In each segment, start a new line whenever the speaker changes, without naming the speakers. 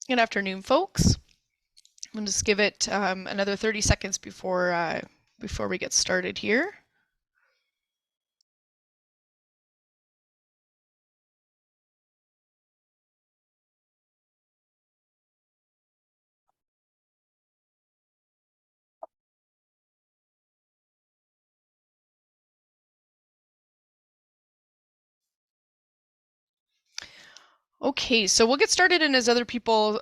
Good afternoon, folks. I'm going to just give it another 30 seconds before we get started here. Okay, so we'll get started, and as other people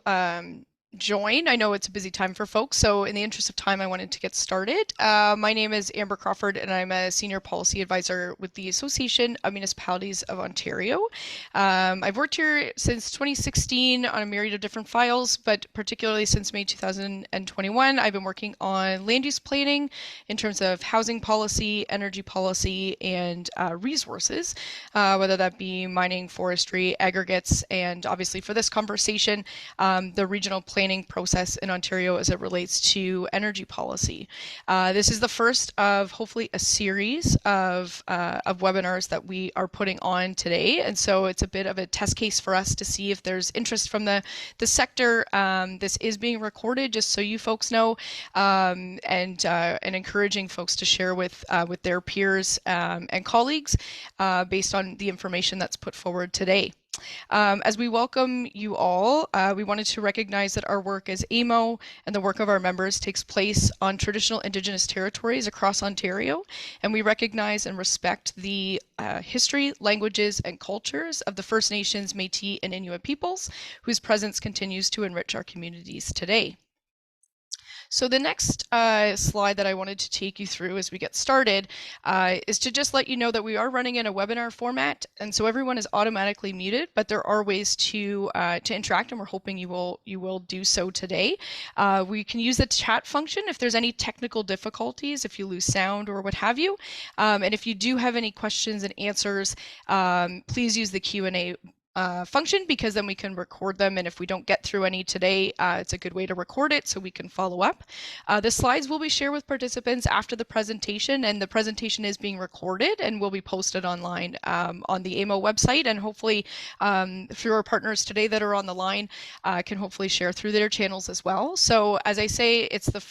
join, I know it's a busy time for folks, so in the interest of time, I wanted to get started. My name is Amber Crawford, and I'm a Senior Policy Advisor with the Association of Municipalities of Ontario. I've worked here since 2016 on a myriad of different files, but particularly since May 2021, I've been working on land use planning in terms of housing policy, energy policy, and resources, whether that be mining, forestry, aggregates, and obviously for this conversation, the regional planning process in Ontario as it relates to energy policy. This is the first of hopefully a series of webinars that we are putting on today, and so it's a bit of a test case for us to see if there's interest from the sector. This is being recorded, just so you folks know, and encouraging folks to share with their peers and colleagues based on the information that's put forward today. As we welcome you all, we wanted to recognize that our work as AMO and the work of our members takes place on traditional Indigenous territories across Ontario, and we recognize and respect the history, languages, and cultures of the First Nations, Métis, and Inuit peoples, whose presence continues to enrich our communities today. So the next slide that I wanted to take you through as we get started is to just let you know that we are running in a webinar format, and so everyone is automatically muted, but there are ways to interact, and we're hoping you will do so today. We can use the chat function if there's any technical difficulties, if you lose sound or what have you, and if you do have any questions and answers, please use the Q&A function, because then we can record them, and if we don't get through any today, it's a good way to record it so we can follow up. The slides will be shared with participants after the presentation, and the presentation is being recorded and will be posted online on the AMO website, and hopefully through our partners today that are on the line can hopefully share through their channels as well. So as I say, it's the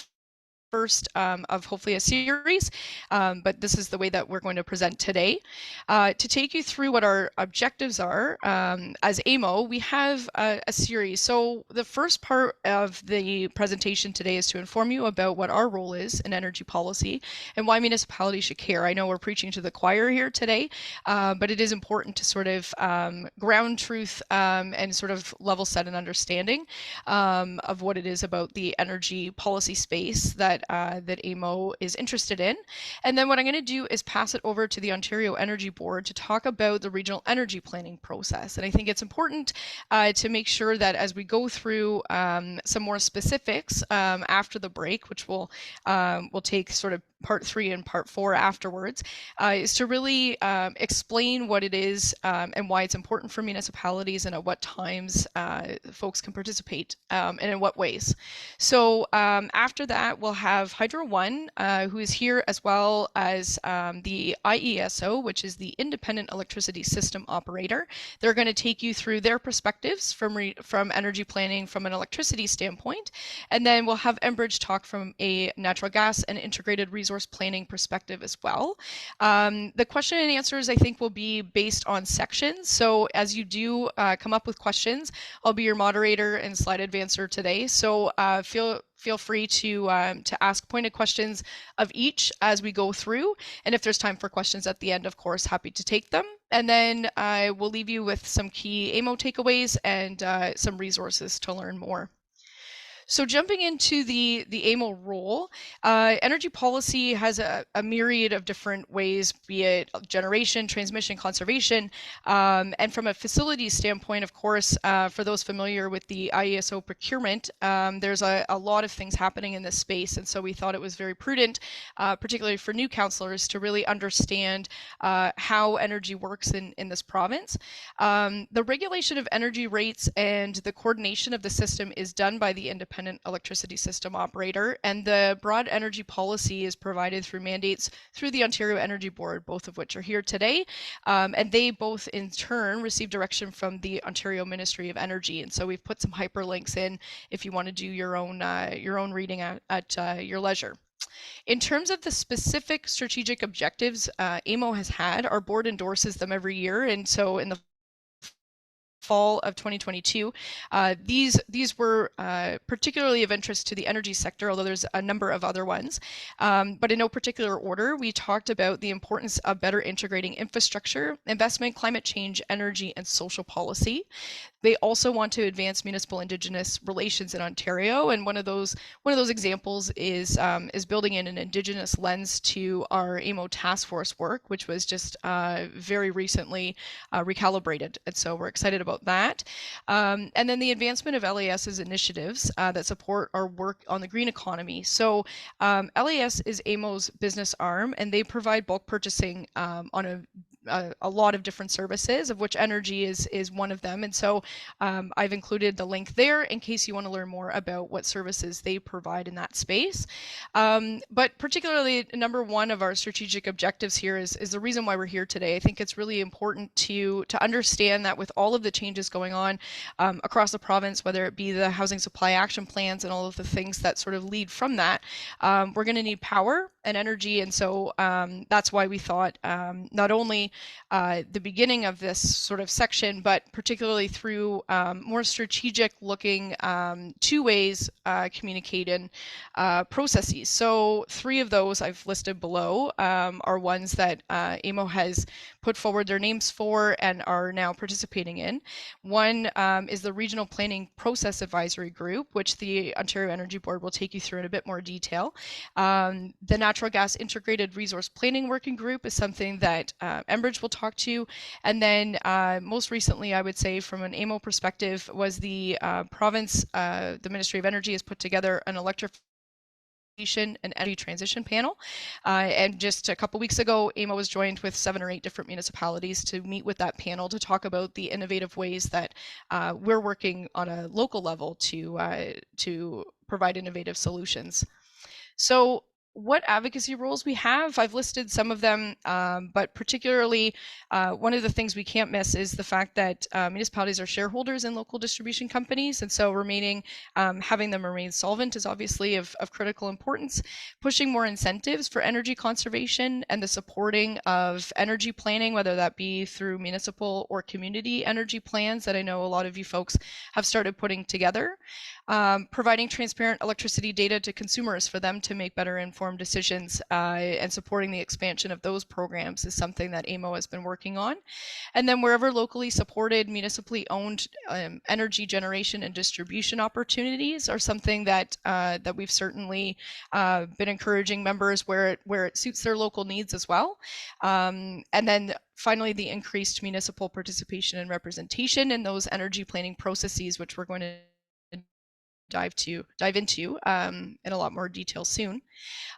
first of hopefully a series, but this is the way that we're going to present today. To take you through what our objectives are, as AMO, we have a series. So the first part of the presentation today is to inform you about what our role is in energy policy and why municipalities should care. I know we're preaching to the choir here today, but it is important to sort of ground truth and sort of level set an understanding of what it is about the energy policy space that AMO is interested in. And then what I'm going to do is pass it over to the Ontario Energy Board to talk about the regional energy planning process. And I think it's important to make sure that as we go through some more specifics after the break, which we'll take sort of part 3 and part 4 afterwards, is to really explain what it is and why it's important for municipalities and at what times folks can participate and in what ways. So after that, we'll have Hydro One, who is here, as well as the IESO, which is the Independent Electricity System Operator. They're going to take you through their perspectives from energy planning from an electricity standpoint. And then we'll have Enbridge talk from a natural gas and integrated resource planning perspective as well. The question and answers, I think, will be based on sections. So as you do come up with questions, I'll be your moderator and slide advancer today. So feel free to ask pointed questions of each as we go through. And if there's time for questions at the end, of course, happy to take them. And then I will leave you with some key AMO takeaways and some resources to learn more. So jumping into the AMO role, energy policy has a myriad of different ways, be it generation, transmission, conservation, and from a facilities standpoint, of course, for those familiar with the IESO procurement, there's a lot of things happening in this space, and so we thought it was very prudent, particularly for new councillors, to really understand how energy works in this province. The regulation of energy rates and the coordination of the system is done by the independent independent electricity system operator, and the broad energy policy is provided through mandates through the Ontario Energy Board, both of which are here today. And they both in turn receive direction from the Ontario Ministry of Energy. And so we've put some hyperlinks in if you want to do your own reading at your leisure. In terms of the specific strategic objectives AMO has had, our board endorses them every year. And so in the fall of 2022. These were particularly of interest to the energy sector, although there's a number of other ones. But in no particular order, we talked about the importance of better integrating infrastructure, investment, climate change, energy, and social policy. They also want to advance municipal Indigenous relations in Ontario, and one of those examples is building in an Indigenous lens to our AMO task force work, which was just very recently recalibrated, and so we're excited about that. And then the advancement of LAS's initiatives that support our work on the green economy. So LAS is AMO's business arm, and they provide bulk purchasing on a lot of different services, of which energy is one of them. And so I've included the link there in case you want to learn more about what services they provide in that space. But particularly number one of our strategic objectives here is the reason why we're here today. I think it's really important to understand that with all of the changes going on across the province, whether it be the housing supply action plans and all of the things that sort of lead from that, we're going to need power and energy. And so that's why we thought not only the beginning of this sort of section, but particularly through more strategic looking two ways communicated processes. So three of those I've listed below are ones that AMO has put forward their names for and are now participating in. One is the Regional Planning Process Advisory Group, which the Ontario Energy Board will take you through in a bit more detail. The Natural Gas Integrated Resource Planning Working Group is something that Enbridge will talk to. And then most recently, I would say from an AMO perspective, was the province, the Ministry of Energy has put together an electrification and energy transition panel. And just a couple weeks ago, AMO was joined with 7 or 8 different municipalities to meet with that panel to talk about the innovative ways that we're working on a local level to provide innovative solutions. So what advocacy roles we have, I've listed some of them, but particularly one of the things we can't miss is the fact that municipalities are shareholders in local distribution companies, and so having them remain solvent is obviously of critical importance. Pushing more incentives for energy conservation and the supporting of energy planning, whether that be through municipal or community energy plans that I know a lot of you folks have started putting together. Providing transparent electricity data to consumers for them to make better informed decisions, and supporting the expansion of those programs is something that AMO has been working on. And then wherever locally supported, municipally owned energy generation and distribution opportunities are something that we've certainly been encouraging members where it suits their local needs as well. And then finally, the increased municipal participation and representation in those energy planning processes, which we're going to dive into in a lot more detail soon.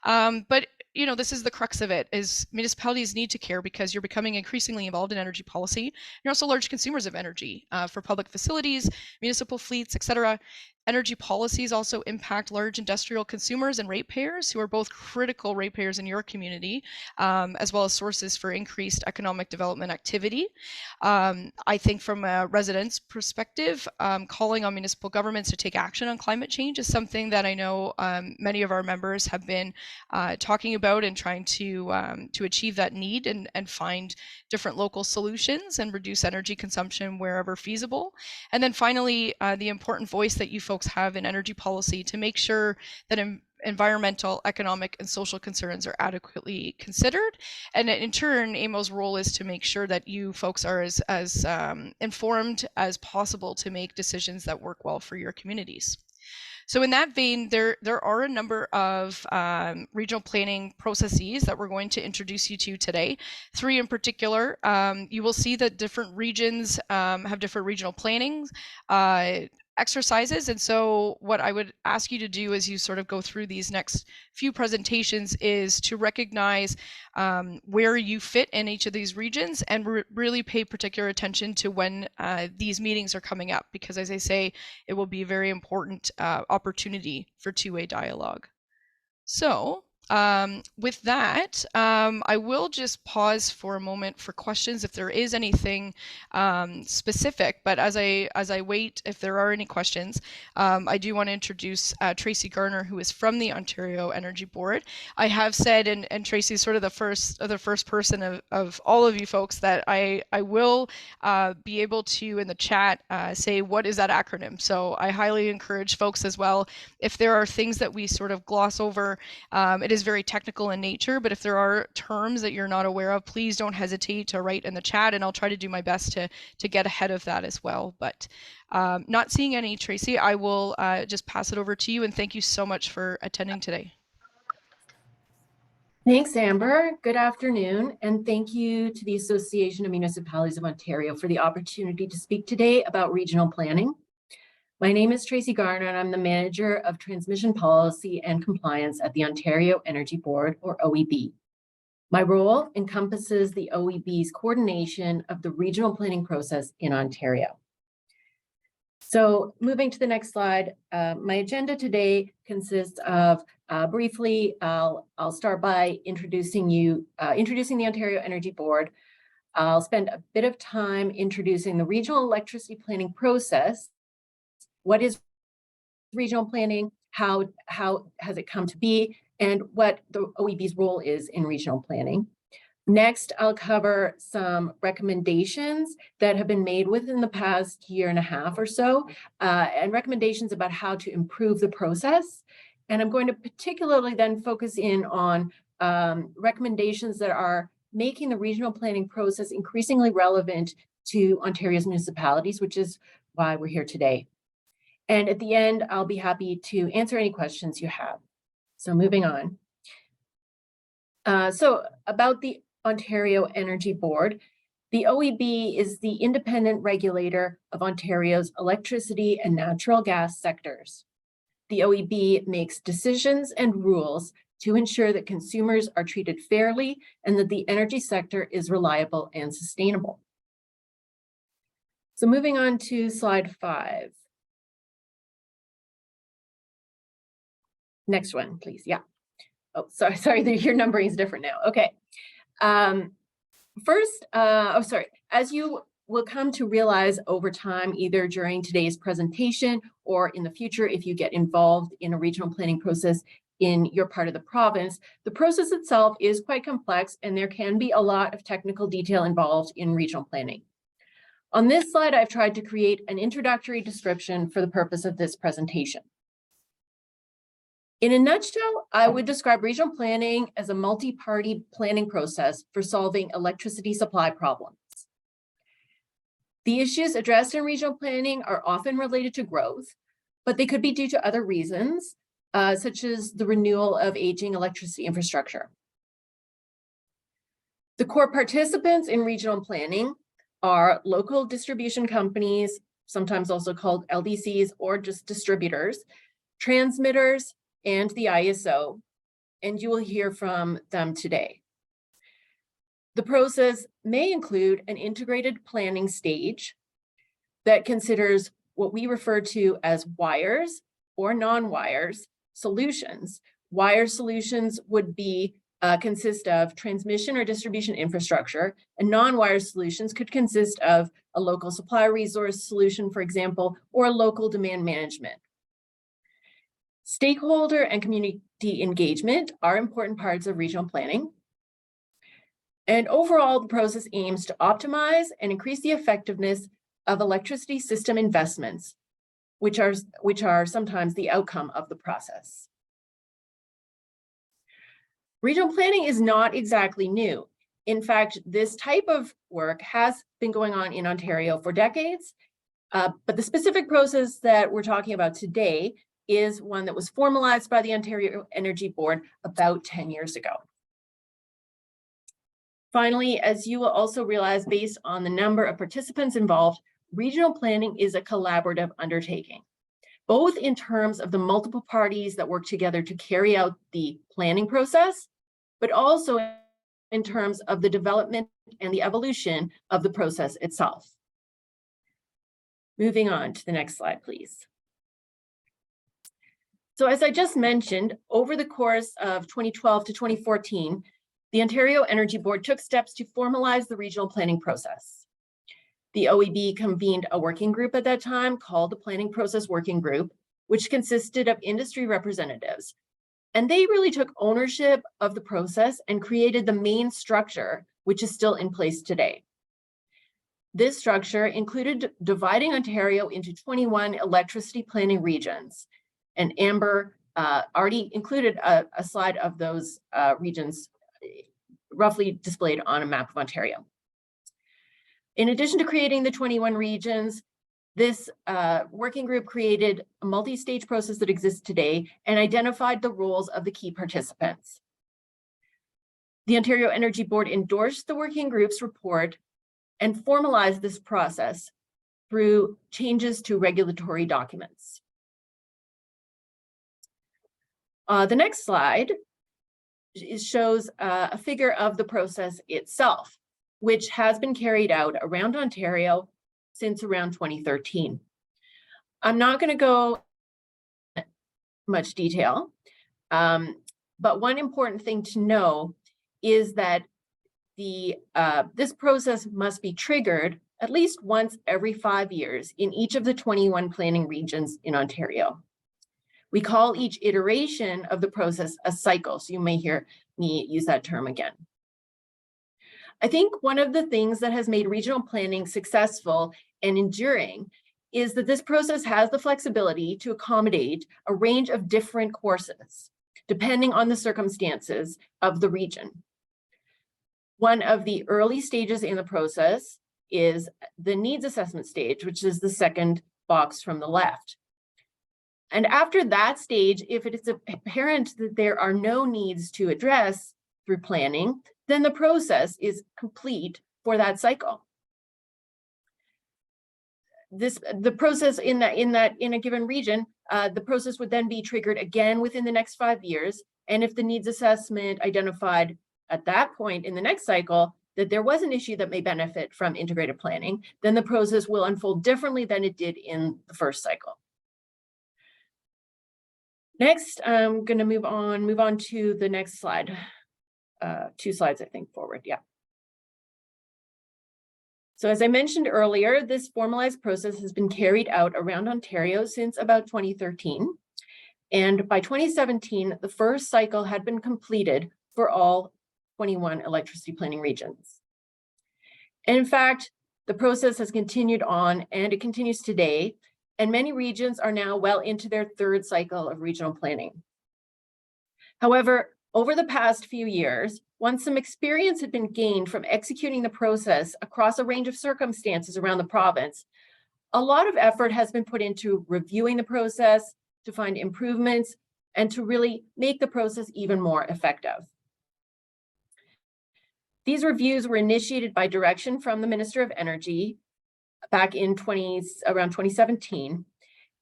But this is the crux of it, is municipalities need to care because you're becoming increasingly involved in energy policy. You're also large consumers of energy for public facilities, municipal fleets, etc. Energy policies also impact large industrial consumers and ratepayers, who are both critical ratepayers in your community, as well as sources for increased economic development activity. I think from a resident's perspective, calling on municipal governments to take action on climate change is something that I know many of our members have been talking about and trying to achieve that need and find different local solutions and reduce energy consumption wherever feasible. And then finally, the important voice that you folks have in energy policy to make sure that environmental, economic, and social concerns are adequately considered. And in turn, AMO's role is to make sure that you folks are as informed as possible to make decisions that work well for your communities. So in that vein, there are a number of regional planning processes that we're going to introduce you to today. 3 in particular. You will see that different regions have different regional plannings. exercises. And so what I would ask you to do as you sort of go through these next few presentations is to recognize where you fit in each of these regions and really pay particular attention to when these meetings are coming up, because as I say, it will be a very important opportunity for two-way dialogue. So with that, I will just pause for a moment for questions if there is anything specific. But as I wait, if there are any questions, I do want to introduce Tracy Garner, who is from the Ontario Energy Board. I have said, and Tracy's sort of the first person of all of you folks that I will be able to in the chat say what is that acronym. So I highly encourage folks as well, if there are things that we sort of gloss over. It is very technical in nature, but if there are terms that you're not aware of, please don't hesitate to write in the chat, and I'll try to do my best to get ahead of that as well. But not seeing any, Tracy, I will just pass it over to you, and thank you so much for attending today.
Thanks, Amber. Good afternoon, and thank you to the Association of Municipalities of Ontario for the opportunity to speak today about regional planning. My name is Tracy Garner, and I'm the Manager of Transmission Policy and Compliance at the Ontario Energy Board, or OEB. My role encompasses the OEB's coordination of the regional planning process in Ontario. So moving to the next slide, my agenda today consists of briefly, I'll start by introducing the Ontario Energy Board. I'll spend a bit of time introducing the regional electricity planning process. What is regional planning? How has it come to be? And what the OEB's role is in regional planning. Next, I'll cover some recommendations that have been made within the past year and a half or so, and recommendations about how to improve the process. And I'm going to particularly then focus in on recommendations that are making the regional planning process increasingly relevant to Ontario's municipalities, which is why we're here today. And at the end, I'll be happy to answer any questions you have. So moving on. So about the Ontario Energy Board, the OEB is the independent regulator of Ontario's electricity and natural gas sectors. The OEB makes decisions and rules to ensure that consumers are treated fairly and that the energy sector is reliable and sustainable. So moving on to slide 5. Next one, please. Yeah. Oh, sorry, your numbering is different now. Okay. First, as you will come to realize over time, either during today's presentation or in the future, if you get involved in a regional planning process in your part of the province, the process itself is quite complex and there can be a lot of technical detail involved in regional planning. On this slide, I've tried to create an introductory description for the purpose of this presentation. In a nutshell, I would describe regional planning as a multi-party planning process for solving electricity supply problems. The issues addressed in regional planning are often related to growth, but they could be due to other reasons, such as the renewal of aging electricity infrastructure. The core participants in regional planning are local distribution companies, sometimes also called LDCs or just distributors, transmitters, and the ISO, and you will hear from them today. The process may include an integrated planning stage that considers what we refer to as wires or non-wires solutions. Wire solutions would be consist of transmission or distribution infrastructure, and non-wire solutions could consist of a local supply resource solution, for example, or local demand management. Stakeholder and community engagement are important parts of regional planning. And overall, the process aims to optimize and increase the effectiveness of electricity system investments, which are sometimes the outcome of the process. Regional planning is not exactly new. In fact, this type of work has been going on in Ontario for decades, but the specific process that we're talking about today is one that was formalized by the Ontario Energy Board about 10 years ago. Finally, as you will also realize, based on the number of participants involved, regional planning is a collaborative undertaking. both in terms of the multiple parties that work together to carry out the planning process, but also in terms of the development and the evolution of the process itself. Moving on to the next slide, please. So as I just mentioned, over the course of 2012 to 2014, the Ontario Energy Board took steps to formalize the regional planning process. The OEB convened a working group at that time called the Planning Process Working Group, which consisted of industry representatives. And they really took ownership of the process and created the main structure, which is still in place today. This structure included dividing Ontario into 21 electricity planning regions. And Amber already included a slide of those regions roughly displayed on a map of Ontario. In addition to creating the 21 regions, this working group created a multi-stage process that exists today and identified the roles of the key participants. The Ontario Energy Board endorsed the working group's report and formalized this process through changes to regulatory documents. The next slide shows a figure of the process itself, which has been carried out around Ontario since around 2013. I'm not going to go into much detail, but one important thing to know is that this process must be triggered at least once every 5 years in each of the 21 planning regions in Ontario. We call each iteration of the process a cycle, so you may hear me use that term again. I think one of the things that has made regional planning successful and enduring is that this process has the flexibility to accommodate a range of different courses, depending on the circumstances of the region. One of the early stages in the process is the needs assessment stage, which is the second box from the left. And after that stage, if it is apparent that there are no needs to address through planning, then the process is complete for that cycle. The process in a given region, the process would then be triggered again within the next 5 years. And if the needs assessment identified at that point in the next cycle that there was an issue that may benefit from integrated planning, then the process will unfold differently than it did in the first cycle. Next, I'm going to move on to the next slide. 2 slides, I think, forward. Yeah. So as I mentioned earlier, this formalized process has been carried out around Ontario since about 2013. And by 2017, the first cycle had been completed for all 21 electricity planning regions. And in fact, the process has continued on and it continues today. And many regions are now well into their 3rd cycle of regional planning. However, over the past few years, once some experience had been gained from executing the process across a range of circumstances around the province, a lot of effort has been put into reviewing the process to find improvements and to really make the process even more effective. These reviews were initiated by direction from the Minister of Energy back in around 2017,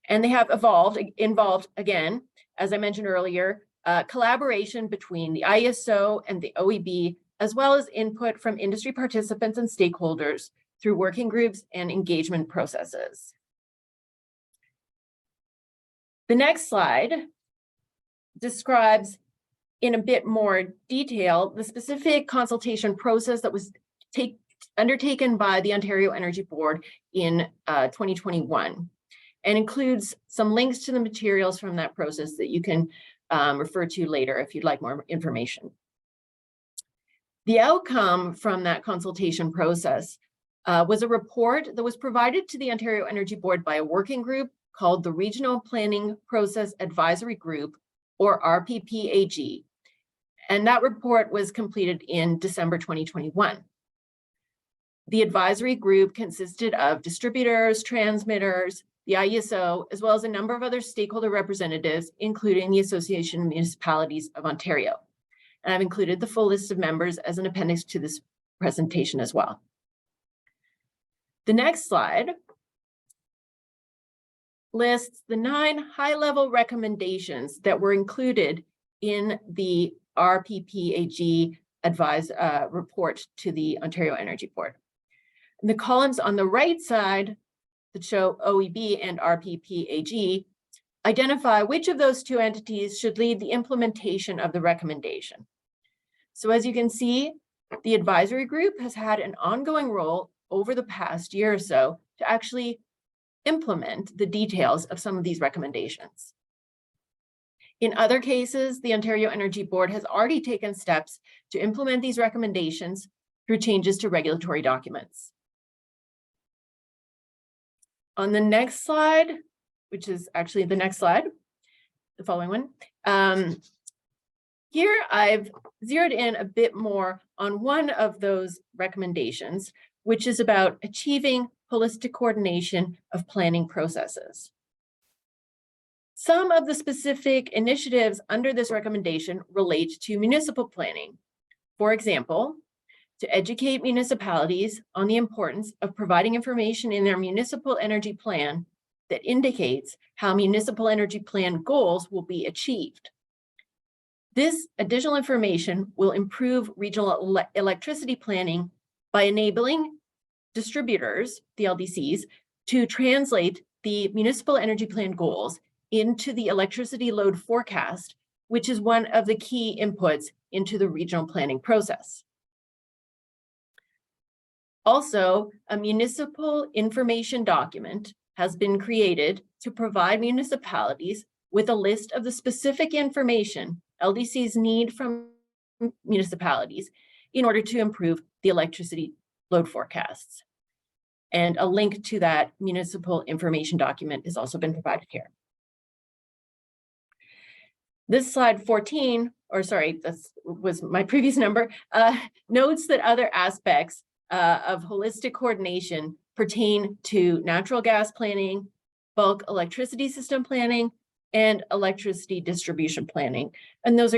and they have involved again, as I mentioned earlier, collaboration between the ISO and the OEB, as well as input from industry participants and stakeholders through working groups and engagement processes. The next slide describes in a bit more detail the specific consultation process that was undertaken by the Ontario Energy Board in 2021, and includes some links to the materials from that process that you can refer to later if you'd like more information. The outcome from that consultation process was a report that was provided to the Ontario Energy Board by a working group called the Regional Planning Process Advisory Group, or RPPAG. And that report was completed in December 2021. The advisory group consisted of distributors, transmitters, the ISO, as well as a number of other stakeholder representatives, including the Association of Municipalities of Ontario. And I've included the full list of members as an appendix to this presentation as well. The next slide lists the 9 high-level recommendations that were included in the RPPAG report to the Ontario Energy Board. And the columns on the right side that show OEB and RPPAG identify which of those two entities should lead the implementation of the recommendation. So as you can see, the advisory group has had an ongoing role over the past year or so to actually implement the details of some of these recommendations. In other cases, the Ontario Energy Board has already taken steps to implement these recommendations through changes to regulatory documents. On the next slide, which is actually the next slide, the following one, here I've zeroed in a bit more on one of those recommendations, which is about achieving holistic coordination of planning processes. Some of the specific initiatives under this recommendation relate to municipal planning. For example, to educate municipalities on the importance of providing information in their municipal energy plan that indicates how municipal energy plan goals will be achieved. This additional information will improve regional electricity planning by enabling distributors, the LDCs, to translate the municipal energy plan goals into the electricity load forecast, which is one of the key inputs into the regional planning process. Also, a municipal information document has been created to provide municipalities with a list of the specific information LDCs need from municipalities in order to improve the electricity load forecasts. And a link to that municipal information document has also been provided here. This slide 14, or sorry, that was my previous number, notes that other aspects of holistic coordination pertain to natural gas planning, bulk electricity system planning, and electricity distribution planning. And those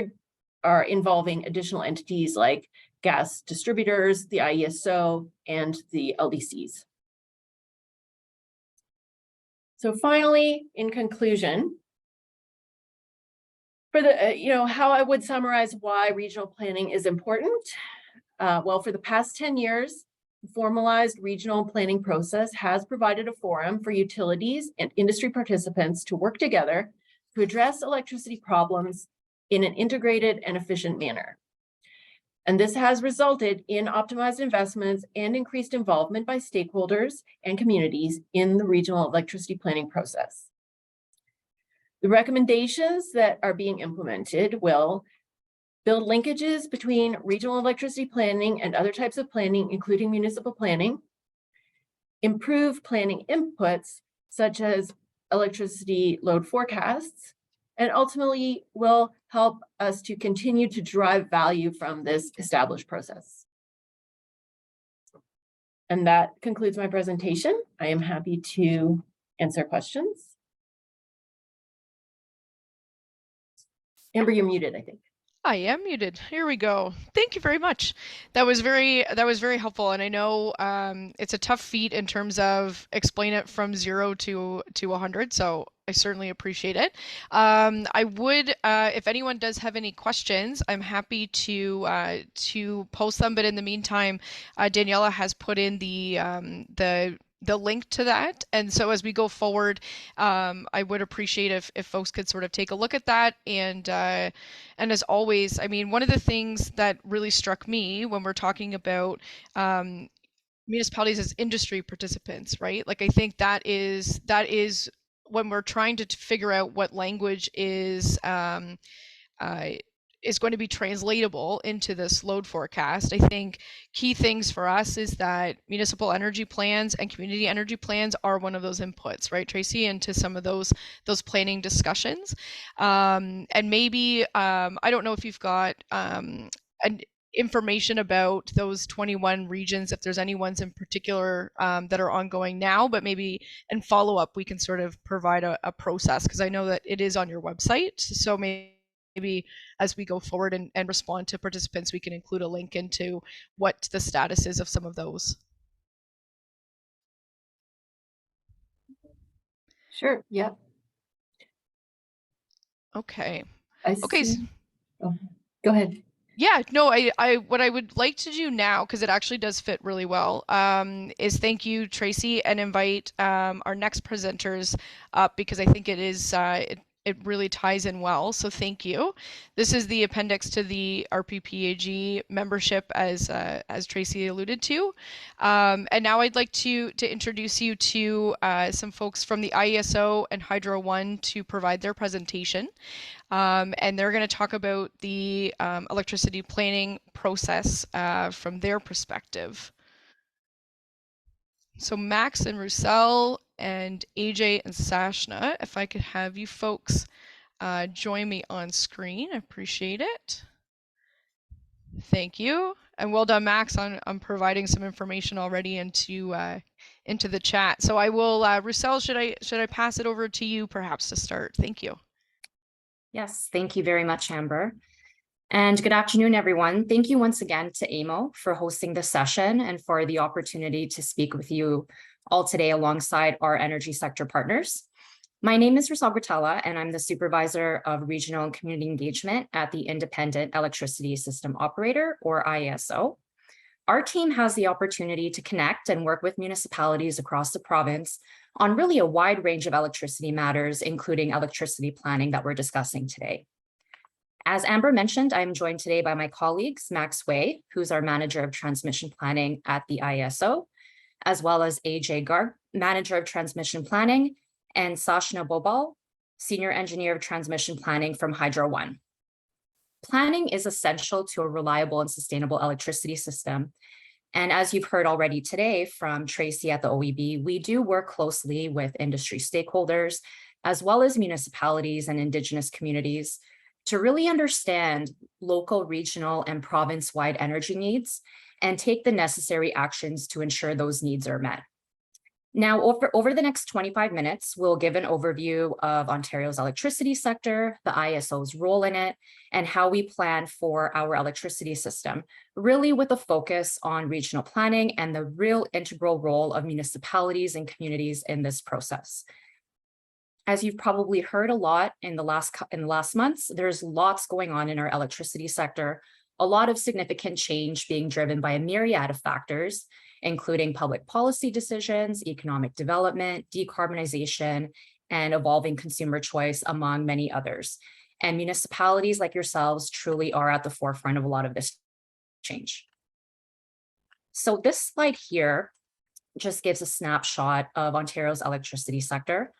are involving additional entities like gas distributors, the IESO, and the LDCs. So finally, in conclusion, for the, how I would summarize why regional planning is important. Well, for the past 10 years, the formalized regional planning process has provided a forum for utilities and industry participants to work together to address electricity problems in an integrated and efficient manner. And this has resulted in optimized investments and increased involvement by stakeholders and communities in the regional electricity planning process. The recommendations that are being implemented will build linkages between regional electricity planning and other types of planning, including municipal planning, improve planning inputs, such as electricity load forecasts, and ultimately will help us to continue to drive value from this established process. And that concludes my presentation. I am happy to answer questions. Amber, you're muted, I think.
I am muted. Here we go. Thank you very much. That was very helpful. And I know it's a tough feat in terms of explain it from 0 to 100. So I certainly appreciate it. I would, if anyone does have any questions, I'm happy to post them. But in the meantime, Daniela has put in the link to that. And so as we go forward, I would appreciate if folks could sort of take a look at that. And as always, I mean, one of the things that really struck me when we're talking about municipalities as industry participants, right? Like, I think that is when we're trying to figure out what language is going to be translatable into this load forecast. I think key things for us is that municipal energy plans and community energy plans are one of those inputs, right, Tracy, into some of those planning discussions. And maybe, I don't know if you've got information about those 21 regions, if there's any ones in particular that are ongoing now, but maybe in follow-up, we can sort of provide a process, because I know that it is on your website. So maybe as we go forward and respond to participants, we can include a link into what the status is of some of those.
Sure, yeah.
Okay.
I
Okay.
see. Oh, go ahead.
Yeah, no, what I would like to do now, because it actually does fit really well, is thank you, Tracy, and invite our next presenters up because I think it really ties in well. So thank you. This is the appendix to the RPPAG membership, as Tracy alluded to, and now I'd like to introduce you to some folks from the IESO and Hydro One to provide their presentation. And they're going to talk about the electricity planning process from their perspective. So Max and Roussel and AJ and Sashna, if I could have you folks join me on screen, I appreciate it. Thank you. And well done, Max, on providing some information already into the chat. So I will, Roussel, should I pass it over to you perhaps to start? Thank you.
Yes, thank you very much, Amber. And good afternoon, everyone. Thank you once again to AMO for hosting this session and for the opportunity to speak with you all today alongside our energy sector partners. My name is Roussel Gratella, and I'm the Supervisor of Regional and Community Engagement at the Independent Electricity System Operator, or IESO. Our team has the opportunity to connect and work with municipalities across the province on really a wide range of electricity matters, including electricity planning that we're discussing today. As Amber mentioned, I'm joined today by my colleagues, Max Way, who's our Manager of Transmission Planning at the IESO, as well as AJ Garg, Manager of Transmission Planning, and Sashna Bobal, Senior Engineer of Transmission Planning from Hydro One. Planning is essential to a reliable and sustainable electricity system. And as you've heard already today from Tracy at the OEB, we do work closely with industry stakeholders, as well as municipalities and Indigenous communities to really understand local, regional, and province-wide energy needs and take the necessary actions to ensure those needs are met. Now, over the next 25 minutes, we'll give an overview of Ontario's electricity sector, the IESO's role in it, and how we plan for our electricity system, really with a focus on regional planning and the real integral role of municipalities and communities in this process. As you've probably heard a lot in the last months, there's lots going on in our electricity sector, a lot of significant change being driven by a myriad of factors, including public policy decisions, economic development, decarbonization, and evolving consumer choice, among many others. And municipalities like yourselves truly are at the forefront of a lot of this change. So this slide here just gives a snapshot of Ontario's electricity sector.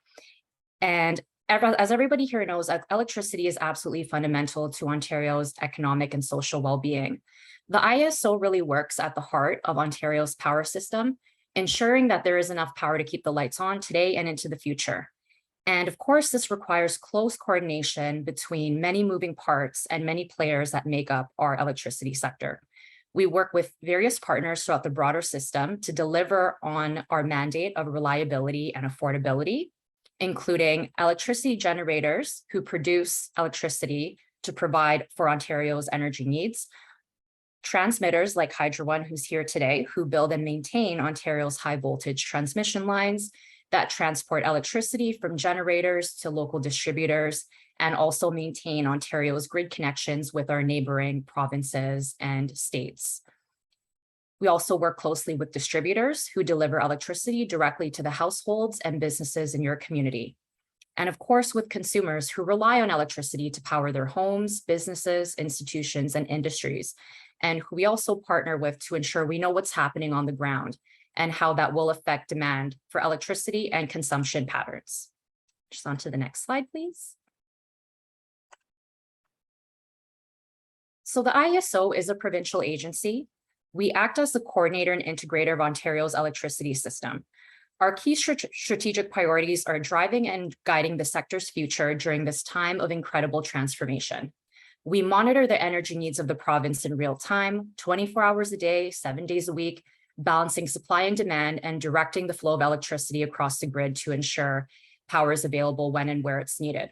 And as everybody here knows, electricity is absolutely fundamental to Ontario's economic and social well-being. The IESO really works at the heart of Ontario's power system, ensuring that there is enough power to keep the lights on today and into the future. And of course, this requires close coordination between many moving parts and many players that make up our electricity sector. We work with various partners throughout the broader system to deliver on our mandate of reliability and affordability, including electricity generators who produce electricity to provide for Ontario's energy needs, transmitters like Hydro One, who's here today, who build and maintain Ontario's high voltage transmission lines that transport electricity from generators to local distributors and also maintain Ontario's grid connections with our neighboring provinces and states. We also work closely with distributors who deliver electricity directly to the households and businesses in your community. And of course, with consumers who rely on electricity to power their homes, businesses, institutions, and industries, and who we also partner with to ensure we know what's happening on the ground and how that will affect demand for electricity and consumption patterns. Just on to the next slide, please. So the IESO is a provincial agency. We act as the coordinator and integrator of Ontario's electricity system. Our key strategic priorities are driving and guiding the sector's future during this time of incredible transformation. We monitor the energy needs of the province in real time, 24 hours a day, 7 days a week, balancing supply and demand and directing the flow of electricity across the grid to ensure power is available when and where it's needed.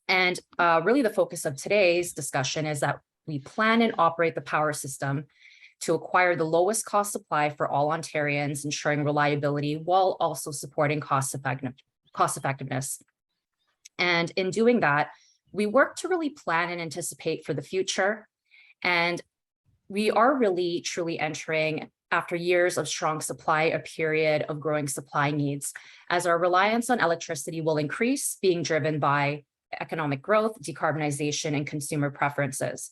And really the focus of today's discussion is that we plan and operate the power system to acquire the lowest cost supply for all Ontarians, ensuring reliability while also supporting cost cost effectiveness. And in doing that, we work to really plan and anticipate for the future. And we are really truly entering, after years of strong supply, a period of growing supply needs, as our reliance on electricity will increase, being driven by economic growth, decarbonization, and consumer preferences.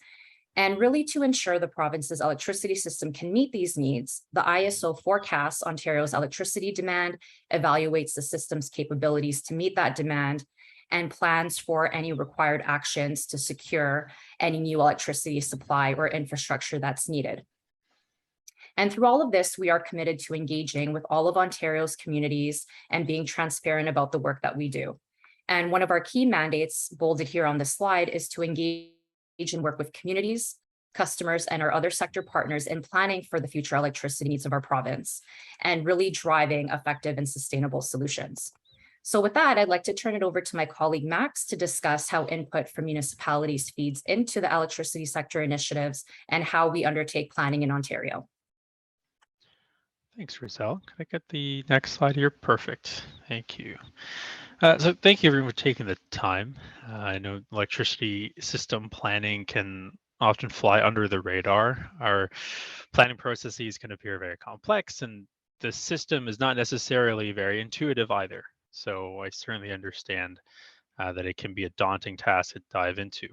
And really, to ensure the province's electricity system can meet these needs, the ISO forecasts Ontario's electricity demand, evaluates the system's capabilities to meet that demand, and plans for any required actions to secure any new electricity supply or infrastructure that's needed. And through all of this, we are committed to engaging with all of Ontario's communities and being transparent about the work that we do. And one of our key mandates, bolded here on this slide, is to engage and work with communities, customers, and our other sector partners in planning for the future electricity needs of our province and really driving effective and sustainable solutions. So with that, I'd like to turn it over to my colleague Max to discuss how input from municipalities feeds into the electricity sector initiatives and how we undertake planning in Ontario.
Thanks, Roselle. Can I get the next slide here? Perfect. Thank you. So thank you everyone for taking the time. I know electricity system planning can often fly under the radar. Our planning processes can appear very complex, and the system is not necessarily very intuitive either. So I certainly understand that it can be a daunting task to dive into.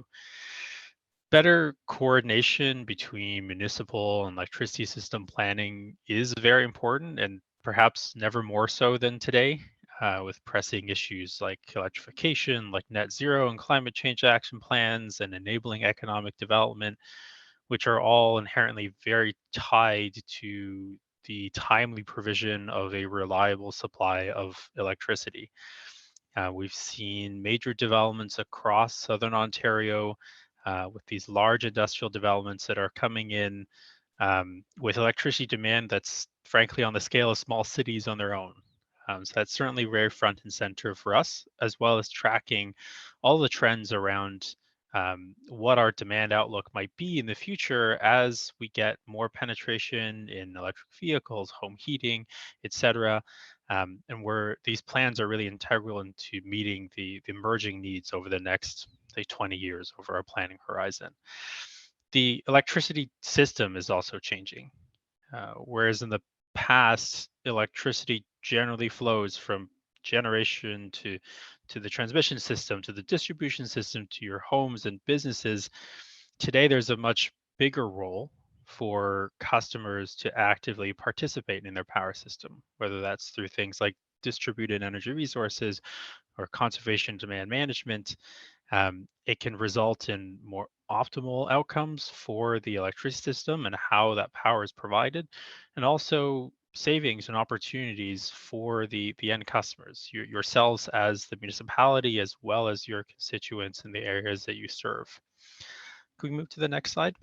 Better coordination between municipal and electricity system planning is very important, and perhaps never more so than today, with pressing issues like electrification, like net zero and climate change action plans, and enabling economic development, which are all inherently very tied to the timely provision of a reliable supply of electricity. We've seen major developments across Southern Ontario with these large industrial developments that are coming in with electricity demand that's frankly on the scale of small cities on their own. So that's certainly very front and center for us, as well as tracking all the trends around what our demand outlook might be in the future as we get more penetration in electric vehicles, home heating, etc. And where these plans are really integral into meeting the emerging needs over the next, say, 20 years over our planning horizon. The electricity system is also changing. Whereas in the past, electricity generally flows from generation to the transmission system, to the distribution system, to your homes and businesses. Today, there's a much bigger role for customers to actively participate in their power system, whether that's through things like distributed energy resources or conservation demand management. It can result in more optimal outcomes for the electricity system and how that power is provided, and also savings and opportunities for the end customers, yourselves as the municipality, as well as your constituents in the areas that you serve. Can we move to the next slide?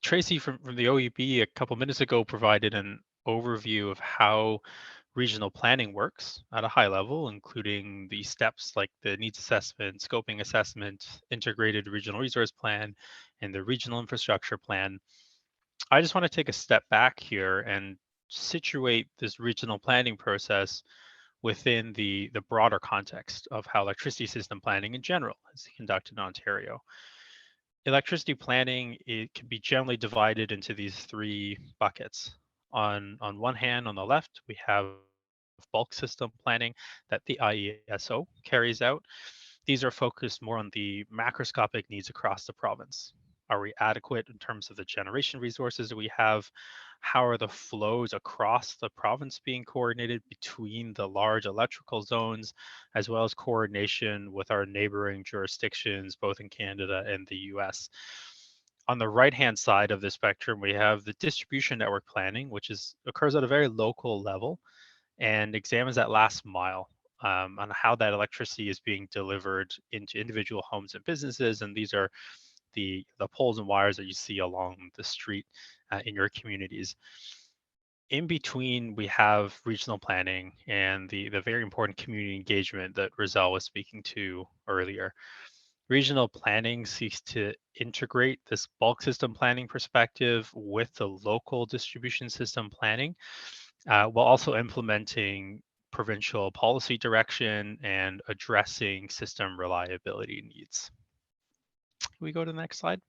Tracy from the OEB a couple minutes ago provided an overview of how regional planning works at a high level, including the steps like the needs assessment, scoping assessment, integrated regional resource plan, and the regional infrastructure plan. I just want to take a step back here and situate this regional planning process within the broader context of how electricity system planning in general is conducted in Ontario. Electricity planning, it can be generally divided into these three buckets. On one hand, on the left, we have bulk system planning that the IESO carries out. These are focused more on the macroscopic needs across the province. Are we adequate in terms of the generation resources that we have? How are the flows across the province being coordinated between the large electrical zones, as well as coordination with our neighboring jurisdictions, both in Canada and the US? On the right-hand side of the spectrum, we have the distribution network planning, which occurs at a very local level and examines that last mile on how that electricity is being delivered into individual homes and businesses. And these are the poles and wires that you see along the street in your communities. In between, we have regional planning and the very important community engagement that Roselle was speaking to earlier. Regional planning seeks to integrate this bulk system planning perspective with the local distribution system planning, while also implementing provincial policy direction and addressing system reliability needs. Can we go to the next slide?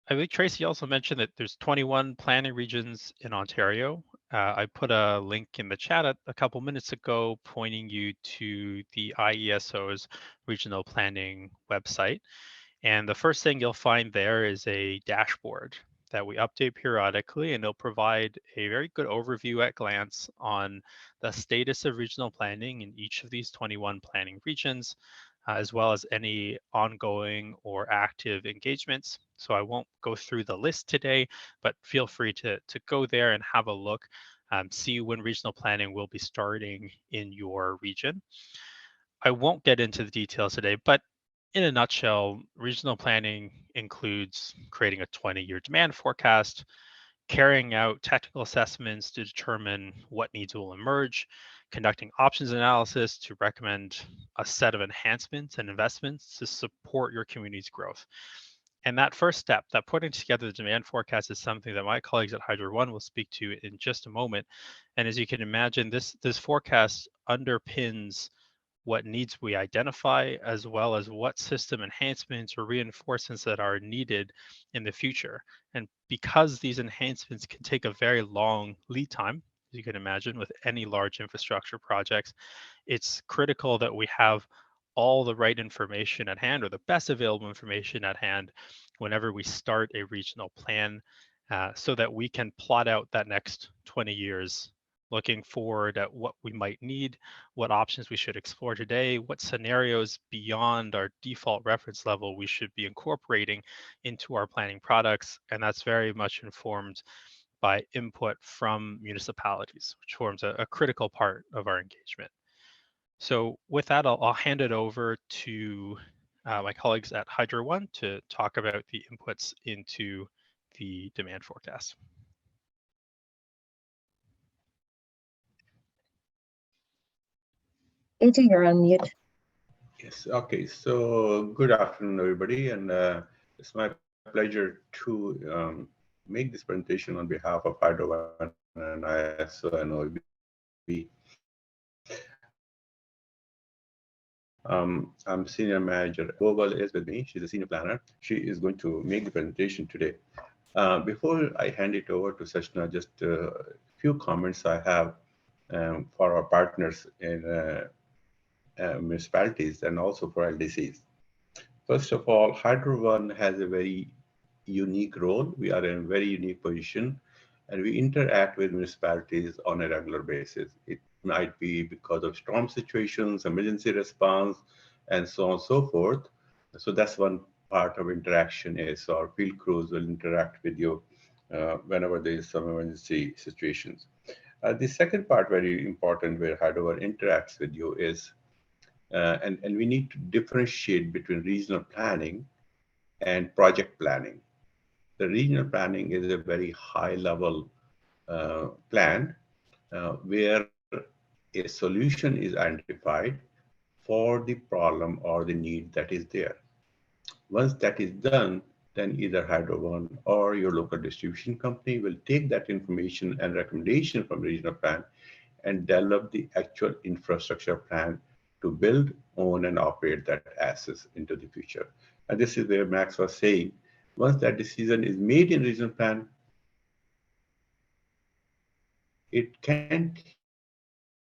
I think Tracy also mentioned that there's 21 planning regions in Ontario. I put a link in the chat a couple minutes ago pointing you to the IESO's regional planning website. And the first thing you'll find there is a dashboard that we update periodically, and it'll provide a very good overview at glance on the status of regional planning in each of these 21 planning regions, as well as any ongoing or active engagements. So I won't go through the list today, but feel free to go there and have a look, see when regional planning will be starting in your region. I won't get into the details today, but in a nutshell, regional planning includes creating a 20-year demand forecast, carrying out technical assessments to determine what needs will emerge, conducting options analysis to recommend a set of enhancements and investments to support your community's growth. And that first step, that putting together the demand forecast, is something that my colleagues at Hydro One will speak to in just a moment. And as you can imagine, this forecast underpins what needs we identify, as well as what system enhancements or reinforcements that are needed in the future. And because these enhancements can take a very long lead time, as you can imagine with any large infrastructure projects, it's critical that we have all the right information at hand, or the best available information at hand, whenever we start a regional plan, so that we can plot out that next 20 years, looking forward at what we might need, what options we should explore today, what scenarios beyond our default reference level we should be incorporating into our planning products. And that's very much informed by input from municipalities, which forms a critical part of our engagement. So with that, I'll hand it over to my colleagues at Hydro One to talk about the inputs into the demand forecast.
AJ, you're on mute.
Yes, okay. So good afternoon, everybody. And it's my pleasure to make this presentation on behalf of Hydro One and ISO and OEB. I'm senior manager. Vogel is with me. She's a senior planner. She is going to make the presentation today. Before I hand it over to Sachna, just a few comments I have for our partners in municipalities and also for LDCs. First of all, Hydro One has a very unique role. We are in a very unique position, and we interact with municipalities on a regular basis. It might be because of storm situations, emergency response, and so on and so forth. So that's one part of interaction is our field crews will interact with you whenever there is some emergency situations. The second part, very important, where Hydro One interacts with you is and we need to differentiate between regional planning and project planning. The regional planning is a very high level plan where a solution is identified for the problem or the need that is there. Once that is done, then either Hydro One or your local distribution company will take that information and recommendation from the regional plan and develop the actual infrastructure plan to build, own, and operate that assets into the future. And this is where Max was saying, once that decision is made in regional plan, it can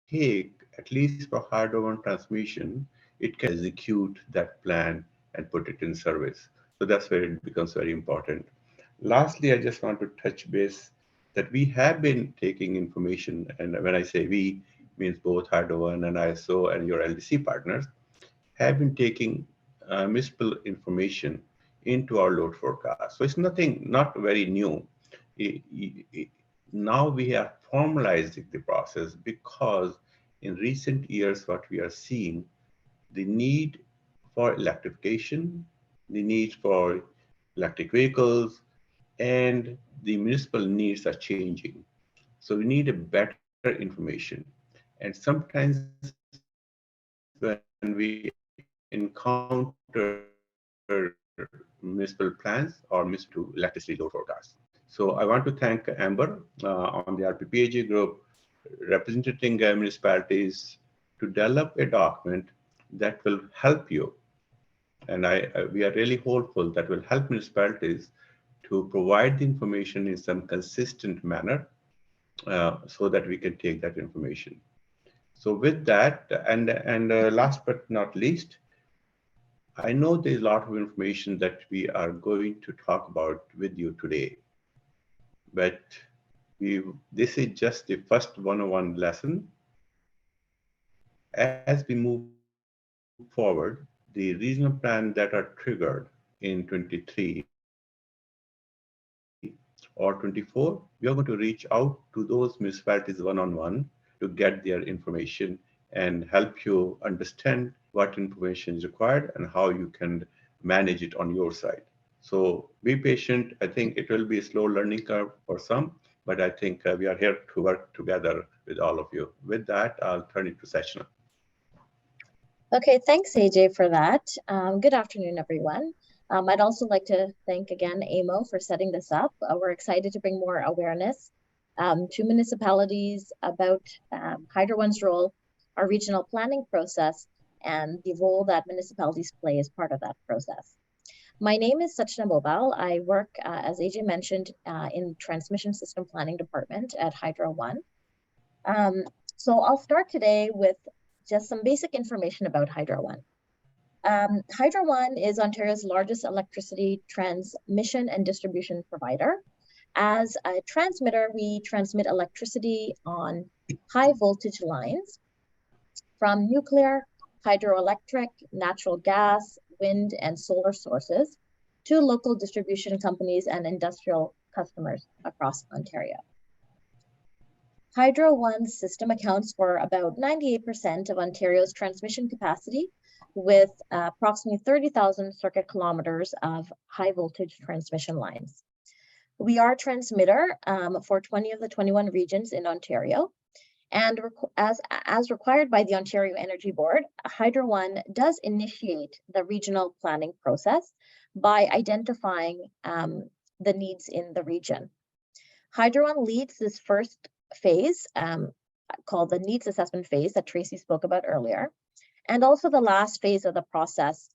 take, at least for Hydro One transmission, it can execute that plan and put it in service. So that's where it becomes very important. Lastly, I just want to touch base that we have been taking information, and when I say we, means both Hydro One and ISO and your LDC partners, have been taking municipal information into our load forecast. So it's not very new. Now we are formalizing the process because in recent years, what we are seeing, the need for electrification, the need for electric vehicles, and the municipal needs are changing. So we need a better information. And sometimes when we encounter municipal plans or municipal electricity load forecasts. So I want to thank Amber on the RPPAG group representing municipalities to develop a document that will help you. And we are really hopeful that will help municipalities to provide the information in some consistent manner so that we can take that information. So with that, and last but not least, I know there's a lot of information that we are going to talk about with you today, but this is just the first 101 lesson. As we move forward, the regional plan that are triggered in 23 or 24, we are going to reach out to those municipalities one-on-one to get their information and help you understand what information is required and how you can manage it on your side. So be patient. I think it will be a slow learning curve for some, but I think we are here to work together with all of you. With that, I'll turn it to Sachna.
Okay, thanks AJ for that. Good afternoon, everyone. I'd also like to thank again AMO for setting this up. We're excited to bring more awareness to municipalities about Hydro One's role, our regional planning process, and the role that municipalities play as part of that process. My name is Sachna Mobile. I work, as AJ mentioned, in Transmission System Planning Department at Hydro One. So I'll start today with just some basic information about Hydro One. Hydro One is Ontario's largest electricity transmission and distribution provider. As a transmitter, we transmit electricity on high voltage lines from nuclear, hydroelectric, natural gas, wind, and solar sources to local distribution companies and industrial customers across Ontario. Hydro One's system accounts for about 98% of Ontario's transmission capacity, with approximately 30,000 circuit kilometers of high voltage transmission lines. We are a transmitter for 20 of the 21 regions in Ontario. And as required by the Ontario Energy Board, Hydro One does initiate the regional planning process by identifying the needs in the region. Hydro One leads this first phase called the needs assessment phase that Tracy spoke about earlier, and also the last phase of the process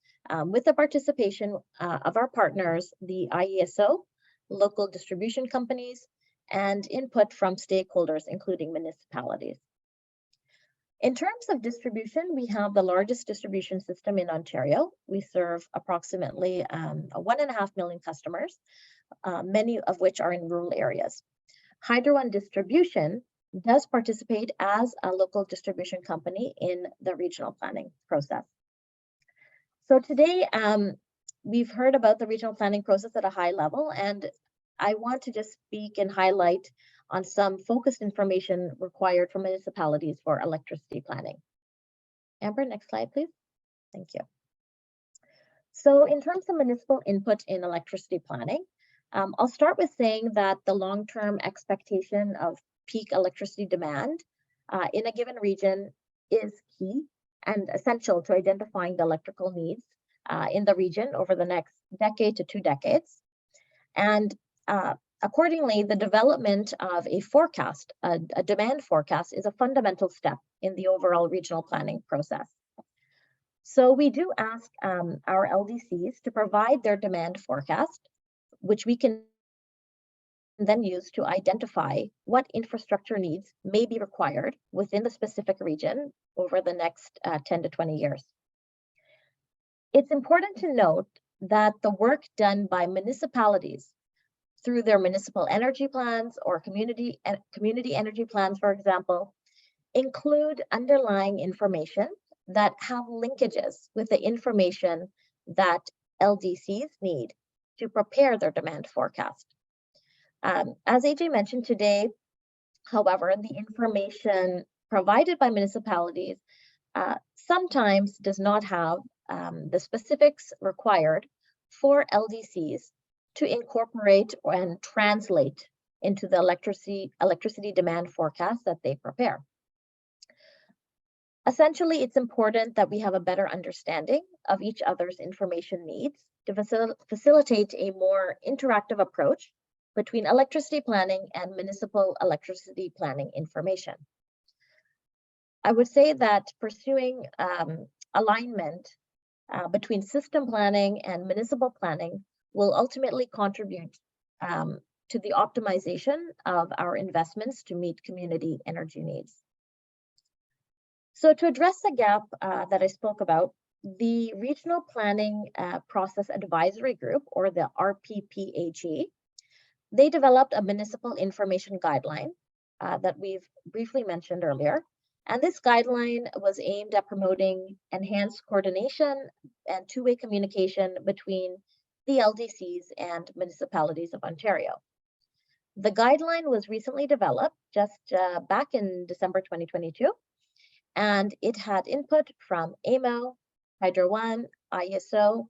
with the participation of our partners, the IESO, local distribution companies, and input from stakeholders, including municipalities. In terms of distribution, we have the largest distribution system in Ontario. We serve approximately 1.5 million customers, many of which are in rural areas. Hydro One Distribution does participate as a local distribution company in the regional planning process. So today, we've heard about the regional planning process at a high level, and I want to just speak and highlight on some focused information required for municipalities for electricity planning. Amber, next slide, please. Thank you. So in terms of municipal input in electricity planning, I'll start with saying that the long-term expectation of peak electricity demand in a given region is key and essential to identifying the electrical needs in the region over the next decade to 2 decades. And accordingly, the development of a forecast, a demand forecast, is a fundamental step in the overall regional planning process. So we do ask our LDCs to provide their demand forecast, which we can then use to identify what infrastructure needs may be required within the specific region over the next 10 to 20 years. It's important to note that the work done by municipalities through their municipal energy plans or community energy plans, for example, include underlying information that have linkages with the information that LDCs need to prepare their demand forecast. As AJ mentioned today, however, the information provided by municipalities sometimes does not have the specifics required for LDCs to incorporate and translate into the electricity demand forecast that they prepare. Essentially, it's important that we have a better understanding of each other's information needs to facilitate a more interactive approach between electricity planning and municipal electricity planning information. I would say that pursuing alignment between system planning and municipal planning will ultimately contribute to the optimization of our investments to meet community energy needs. So to address the gap that I spoke about, the Regional Planning Process Advisory Group, or the RPPAG, they developed a municipal information guideline that we've briefly mentioned earlier. And this guideline was aimed at promoting enhanced coordination and two-way communication between the LDCs and municipalities of Ontario. The guideline was recently developed just back in December 2022, and it had input from AMO, Hydro One, ISO,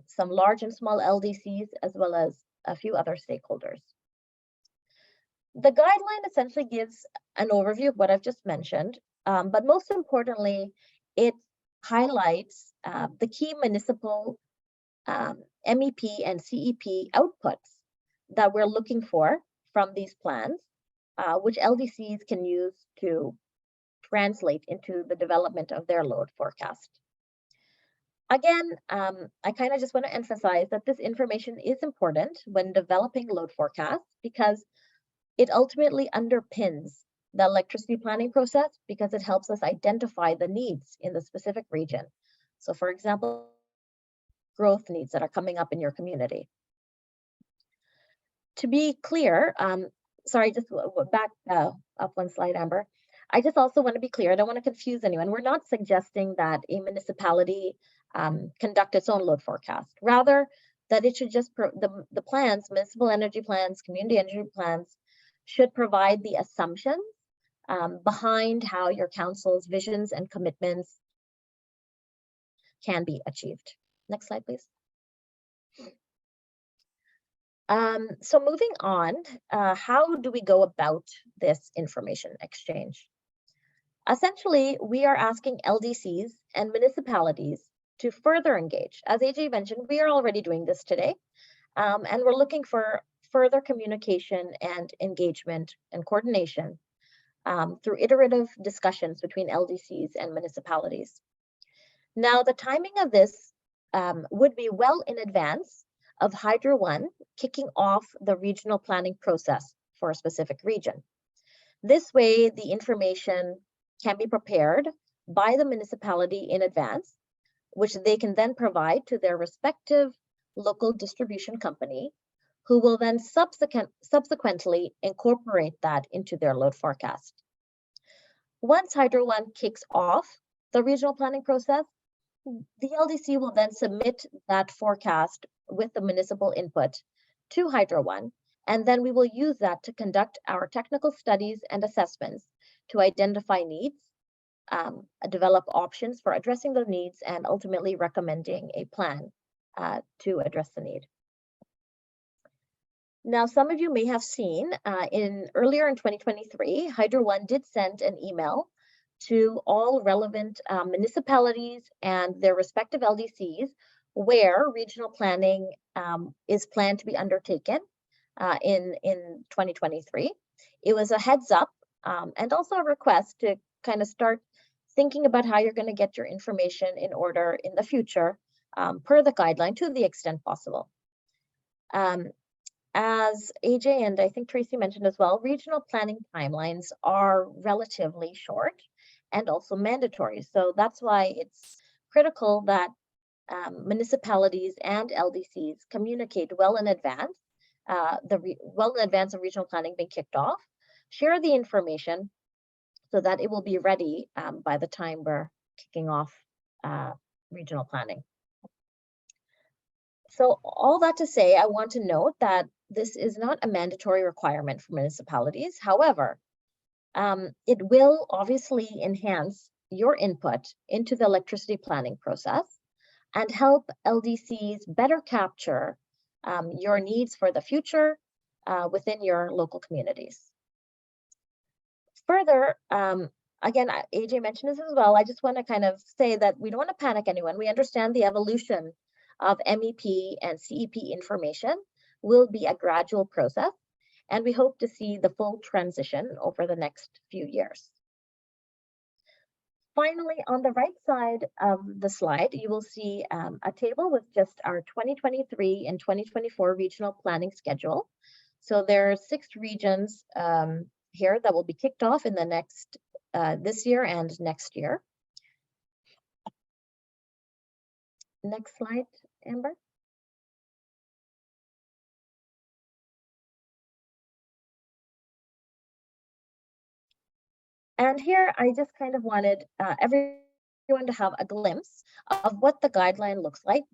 some large and small LDCs, as well as a few other stakeholders. The guideline essentially gives an overview of what I've just mentioned, but most importantly, it highlights the key municipal MEP and CEP outputs that we're looking for from these plans, which LDCs can use to translate into the development of their load forecast. Again, I kind of just want to emphasize that this information is important when developing load forecasts because it ultimately underpins the electricity planning process because it helps us identify the needs in the specific region. So for example, growth needs that are coming up in your community. To be clear, sorry, just back up one slide, Amber. I just also want to be clear, I don't want to confuse anyone. We're not suggesting that a municipality conduct its own load forecast. Rather, that it should just, the plans, municipal energy plans, community energy plans, should provide the assumptions behind how your council's visions and commitments can be achieved. Next slide, please. So moving on, how do we go about this information exchange? Essentially, we are asking LDCs and municipalities to further engage. As AJ mentioned, we are already doing this today, and we're looking for further communication and engagement and coordination through iterative discussions between LDCs and municipalities. Now, the timing of this would be well in advance of Hydro One kicking off the regional planning process for a specific region. This way, the information can be prepared by the municipality in advance, which they can then provide to their respective local distribution company, who will then subsequently incorporate that into their load forecast. Once Hydro One kicks off the regional planning process, the LDC will then submit that forecast with the municipal input to Hydro One, and then we will use that to conduct our technical studies and assessments to identify needs, develop options for addressing the needs, and ultimately recommending a plan to address the need. Now, some of you may have seen earlier in 2023, Hydro One did send an email to all relevant municipalities and their respective LDCs where regional planning is planned to be undertaken in 2023. It was a heads up and also a request to kind of start thinking about how you're going to get your information in order in the future per the guideline to the extent possible. As AJ and I think Tracy mentioned as well, regional planning timelines are relatively short and also mandatory. So that's why it's critical that municipalities and LDCs communicate well in advance, well in advance of regional planning being kicked off, share the information so that it will be ready by the time we're kicking off regional planning. So all that to say, I want to note that this is not a mandatory requirement for municipalities. However, it will obviously enhance your input into the electricity planning process and help LDCs better capture your needs for the future within your local communities. Further, again, AJ mentioned this as well, I just want to kind of say that we don't want to panic anyone. We understand the evolution of MEP and CEP information will be a gradual process, and we hope to see the full transition over the next few years. Finally, on the right side of the slide, you will see a table with just our 2023 and 2024 regional planning schedule. So there are 6 regions here that will be kicked off in the next, this year and next year. Next slide, Amber. And here I just kind of wanted everyone to have a glimpse of what the guideline looks like.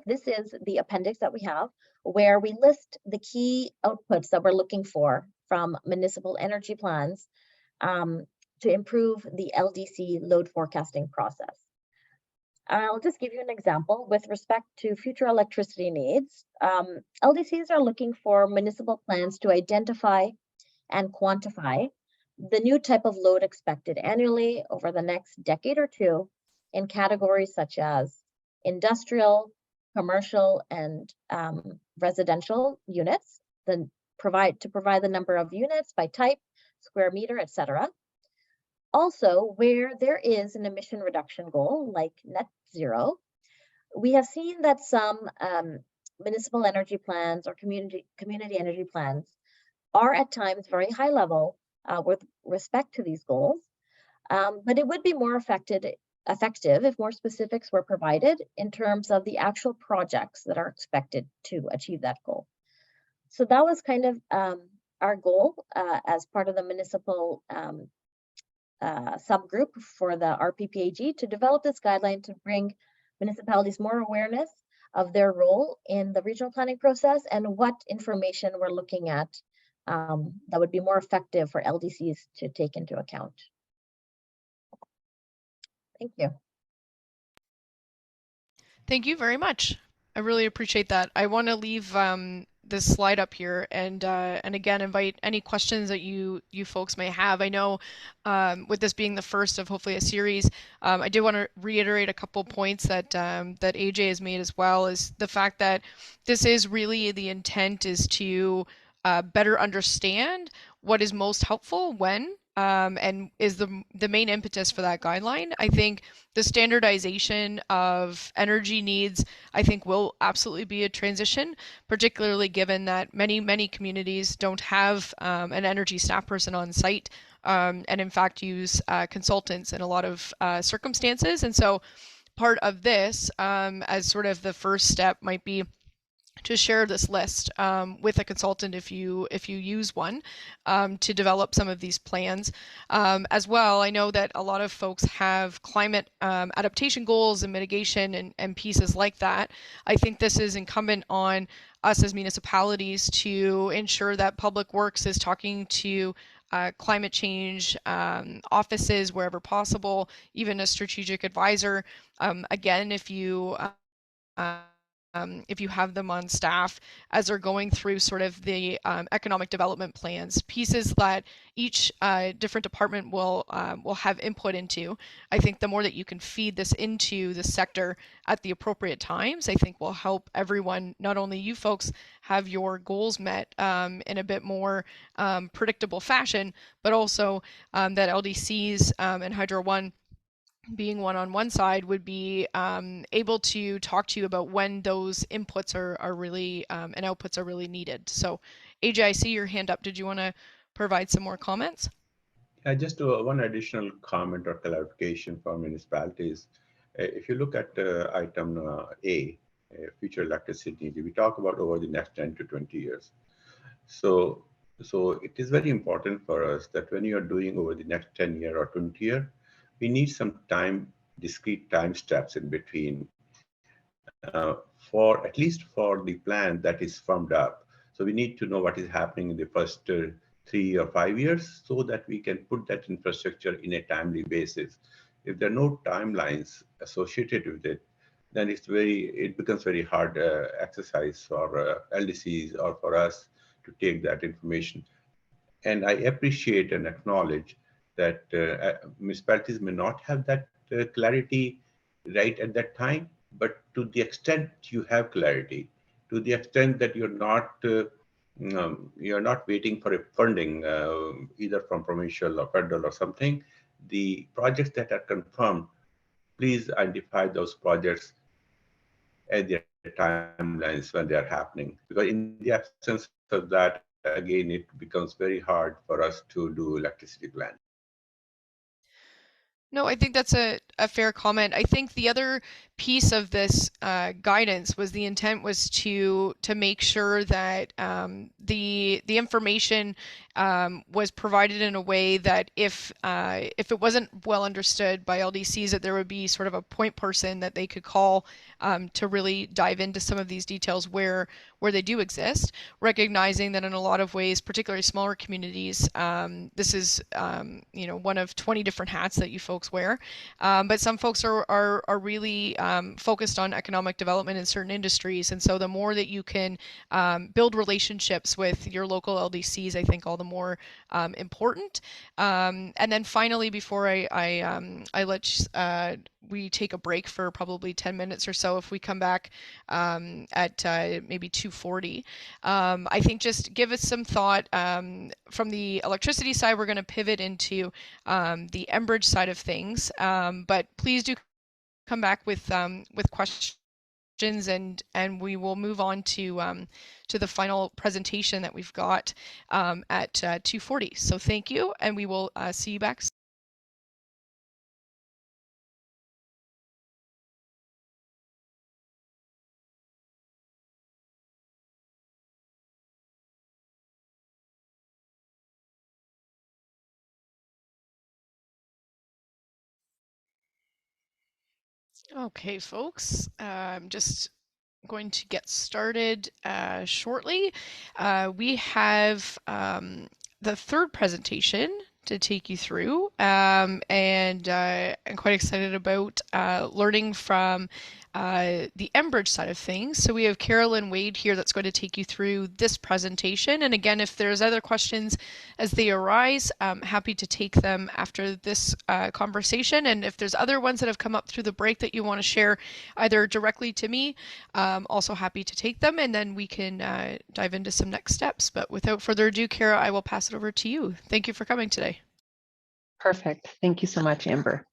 This is the appendix that we have, where we list the key outputs that we're looking for from municipal energy plans to improve the LDC load forecasting process. I'll just give you an example with respect to future electricity needs. LDCs are looking for municipal plans to identify and quantify the new type of load expected annually over the next decade or two in categories such as industrial, commercial, and residential units, to provide the number of units by type, square meter, etc. Also, where there is an emission reduction goal like net zero, we have seen that some municipal energy plans or community energy plans are at times very high level with respect to these goals, but it would be more effective if more specifics were provided in terms of the actual projects that are expected to achieve that goal. So that was kind of our goal as part of the municipal subgroup for the RPPAG, to develop this guideline to bring municipalities more awareness of their role in the regional planning process and what information we're looking at that would be more effective for LDCs to take into account. Thank you.
Thank you very much. I really appreciate that. I want to leave this slide up here and again invite any questions that you folks may have. I know with this being the first of hopefully a series, I did want to reiterate a couple points that that AJ has made, as well as the fact that this is really, the intent is to better understand what is most helpful when, and is the main impetus for that guideline. I think the standardization of energy needs, I think, will absolutely be a transition, particularly given that many communities don't have an energy staff person on site, and in fact use consultants in a lot of circumstances. And so part of this, as sort of the first step, might be to share this list with a consultant if you use one, to develop some of these plans. As well, I know that a lot of folks have climate adaptation goals and mitigation and pieces like that. I think this is incumbent on us as municipalities to ensure that Public Works is talking to climate change offices wherever possible, even a strategic advisor. Again, if you have them on staff as they're going through sort of the economic development plans, pieces that each different department will have input into. I think the more that you can feed this into the sector at the appropriate times, I think will help everyone, not only you folks, have your goals met in a bit more predictable fashion, but also that LDCs and Hydro One, being one on one side, would be able to talk to you about when those inputs are really and outputs are really needed. So AJ, I see your hand up. Did you want to provide some more comments?
Yeah, just one additional comment or clarification for municipalities. If you look at item A, future electricity needs, we talk about over the next 10 to 20 years. So it is very important for us that when you are doing over the next 10 year or 20 year, we need some discrete time steps in between, for at least for the plan that is firmed up. So we need to know what is happening in the first 3 or 5 years, so that we can put that infrastructure in a timely basis. If there are no timelines associated with it, then it becomes very hard exercise for LDCs or for us to take that information. And I appreciate and acknowledge that municipalities may not have that clarity right at that time, but to the extent you have clarity, to the extent that you're not waiting for a funding either from provincial or federal or something, the projects that are confirmed, please identify those projects at their timelines when they are happening. Because in the absence of that, again, it becomes very hard for us to do electricity plan.
No, I think that's a fair comment. I think the other piece of this guidance was the intent was to make sure that the information was provided in a way that if it wasn't well understood by LDCs, that there would be sort of a point person that they could call to really dive into some of these details where they do exist, recognizing that in a lot of ways, particularly smaller communities, this is one of 20 different hats that you folks wear. But some folks are really focused on economic development in certain industries. And so the more that you can build relationships with your local LDCs, I think all the more important. And then finally, before I let we take a break for probably 10 minutes or so, if we come back at maybe 2:40, I think just give us some thought. From the electricity side, we're going to pivot into the Enbridge side of things, but please do come back with questions, and we will move on to the final presentation that we've got at 2:40. So thank you, and we will see you back. Okay, folks, I'm just going to get started shortly. We have the third presentation to take you through, and I'm quite excited about learning from the Enbridge side of things. So we have Carolyn Wade here that's going to take you through this presentation. And again, if there's other questions as they arise, I'm happy to take them after this conversation. And if there's other ones that have come up through the break that you want to share either directly to me, also happy to take them, and then we can dive into some next steps. But without further ado, Kara, I will pass it over to you. Thank you for coming today.
Perfect. Thank you so much, Amber.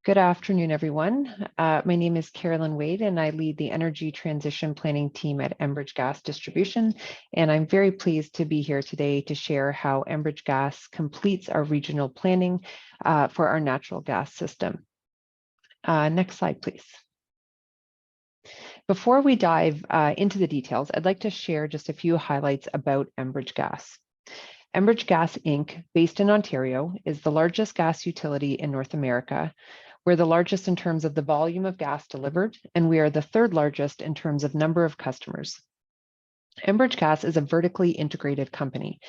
Good afternoon, everyone. My name is Carolyn Wade, and I lead the Energy Transition Planning team at Enbridge Gas Distribution. And I'm very pleased to be here today to share how Enbridge Gas completes our regional planning for our natural gas system. Next slide, please. Before we dive into the details, I'd like to share just a few highlights about Enbridge Gas. Enbridge Gas Inc., based in Ontario, is the largest gas utility in North America. We're the largest in terms of the volume of gas delivered, and we are the third largest in terms of number of customers. Enbridge Gas is a vertically integrated company,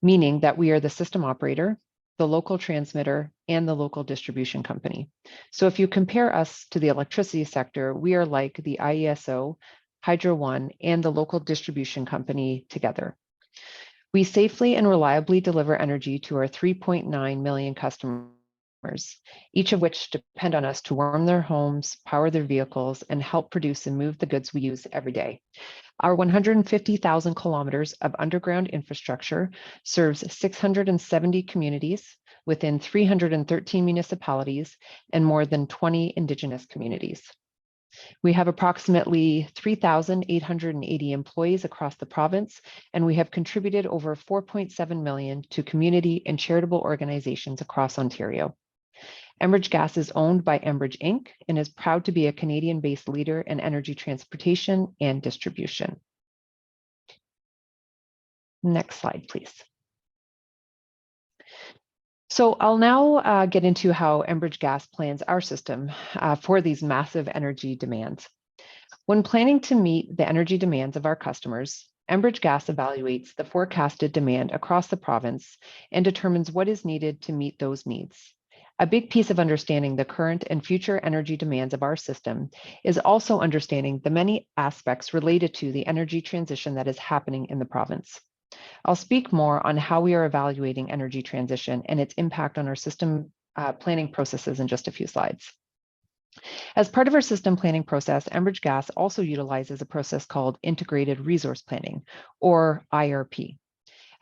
meaning that we are the system operator, the local transmitter, and the local distribution company. So if you compare us to the electricity sector, we are like the IESO, Hydro One, and the local distribution company together. We safely and reliably deliver energy to our 3.9 million customers, each of which depend on us to warm their homes, power their vehicles, and help produce and move the goods we use every day. Our 150,000 kilometers of underground infrastructure serves 670 communities within 313 municipalities and more than 20 Indigenous communities. We have approximately 3,880 employees across the province, and we have contributed over 4.7 million to community and charitable organizations across Ontario. Enbridge Gas is owned by Enbridge Inc. and is proud to be a Canadian-based leader in energy transportation and distribution. Next slide, please. So I'll now get into how Enbridge Gas plans our system for these massive energy demands. When planning to meet the energy demands of our customers, Enbridge Gas evaluates the forecasted demand across the province and determines what is needed to meet those needs. A big piece of understanding the current and future energy demands of our system is also understanding the many aspects related to the energy transition that is happening in the province. I'll speak more on how we are evaluating energy transition and its impact on our system planning processes in just a few slides. As part of our system planning process, Enbridge Gas also utilizes a process called Integrated Resource Planning, or IRP.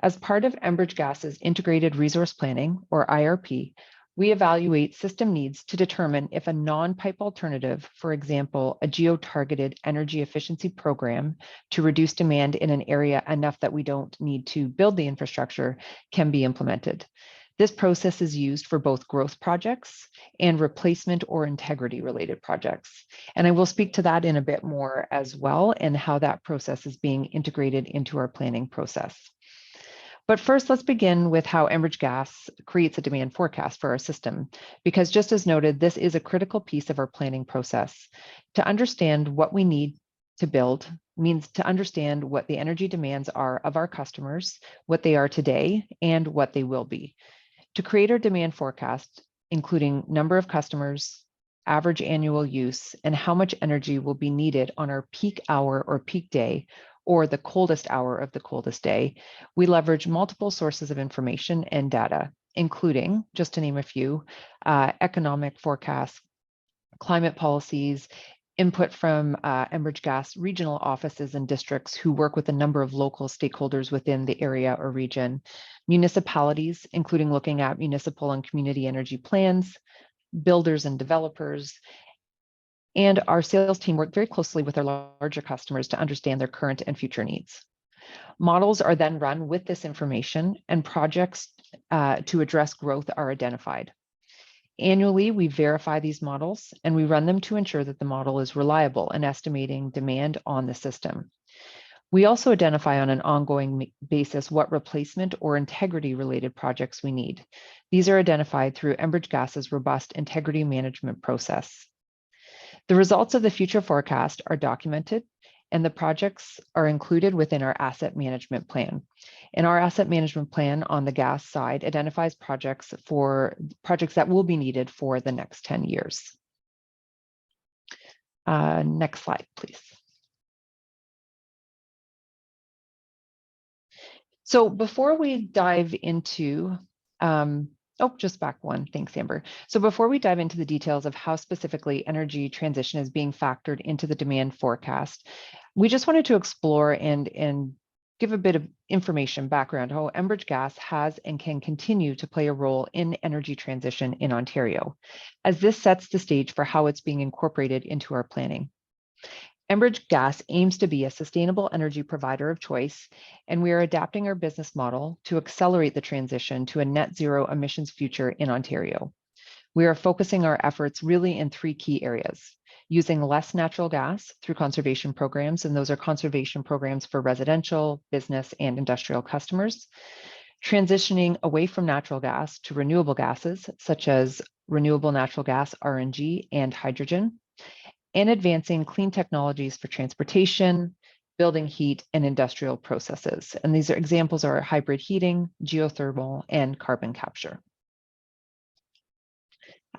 As part of Enbridge Gas's Integrated Resource Planning, or IRP, We evaluate system needs to determine if a non-pipe alternative, for example, a geo-targeted energy efficiency program to reduce demand in an area enough that we don't need to build the infrastructure, can be implemented. This process is used for both growth projects and replacement or integrity related projects. And I will speak to that in a bit more as well, and how that process is being integrated into our planning process. But first, let's begin with how Enbridge Gas creates a demand forecast for our system, because just as noted, this is a critical piece of our planning process. To understand what we need to build means to understand what the energy demands are of our customers, what they are today, and what they will be. To create our demand forecast, including number of customers, average annual use, and how much energy will be needed on our peak hour or peak day, or the coldest hour of the coldest day, we leverage multiple sources of information and data, including, just to name a few, economic forecasts, climate policies, input from Enbridge Gas regional offices and districts who work with a number of local stakeholders within the area or region, municipalities, including looking at municipal and community energy plans, builders and developers, and our sales team work very closely with our larger customers to understand their current and future needs. Models are then run with this information, and projects to address growth are identified. Annually, we verify these models and we run them to ensure that the model is reliable in estimating demand on the system. We also identify on an ongoing basis what replacement or integrity related projects we need. These are identified through Enbridge Gas's robust integrity management process. The results of the future forecast are documented, and the projects are included within our asset management plan. And our asset management plan on the gas side identifies projects that will be needed for the next 10 years. Next slide, please. So before we dive into just back one. Thanks, Amber. So before we dive into the details of how specifically energy transition is being factored into the demand forecast, we just wanted to explore and give a bit of information background how Enbridge Gas has and can continue to play a role in energy transition in Ontario, as this sets the stage for how it's being incorporated into our planning. Enbridge Gas aims to be a sustainable energy provider of choice, and we are adapting our business model to accelerate the transition to a net zero emissions future in Ontario. We are focusing our efforts really in three key areas: using less natural gas through conservation programs, and those are conservation programs for residential, business, and industrial customers; transitioning away from natural gas to renewable gases, such as renewable natural gas, RNG, and hydrogen; and advancing clean technologies for transportation, building heat, and industrial processes. And these examples are hybrid heating, geothermal, and carbon capture.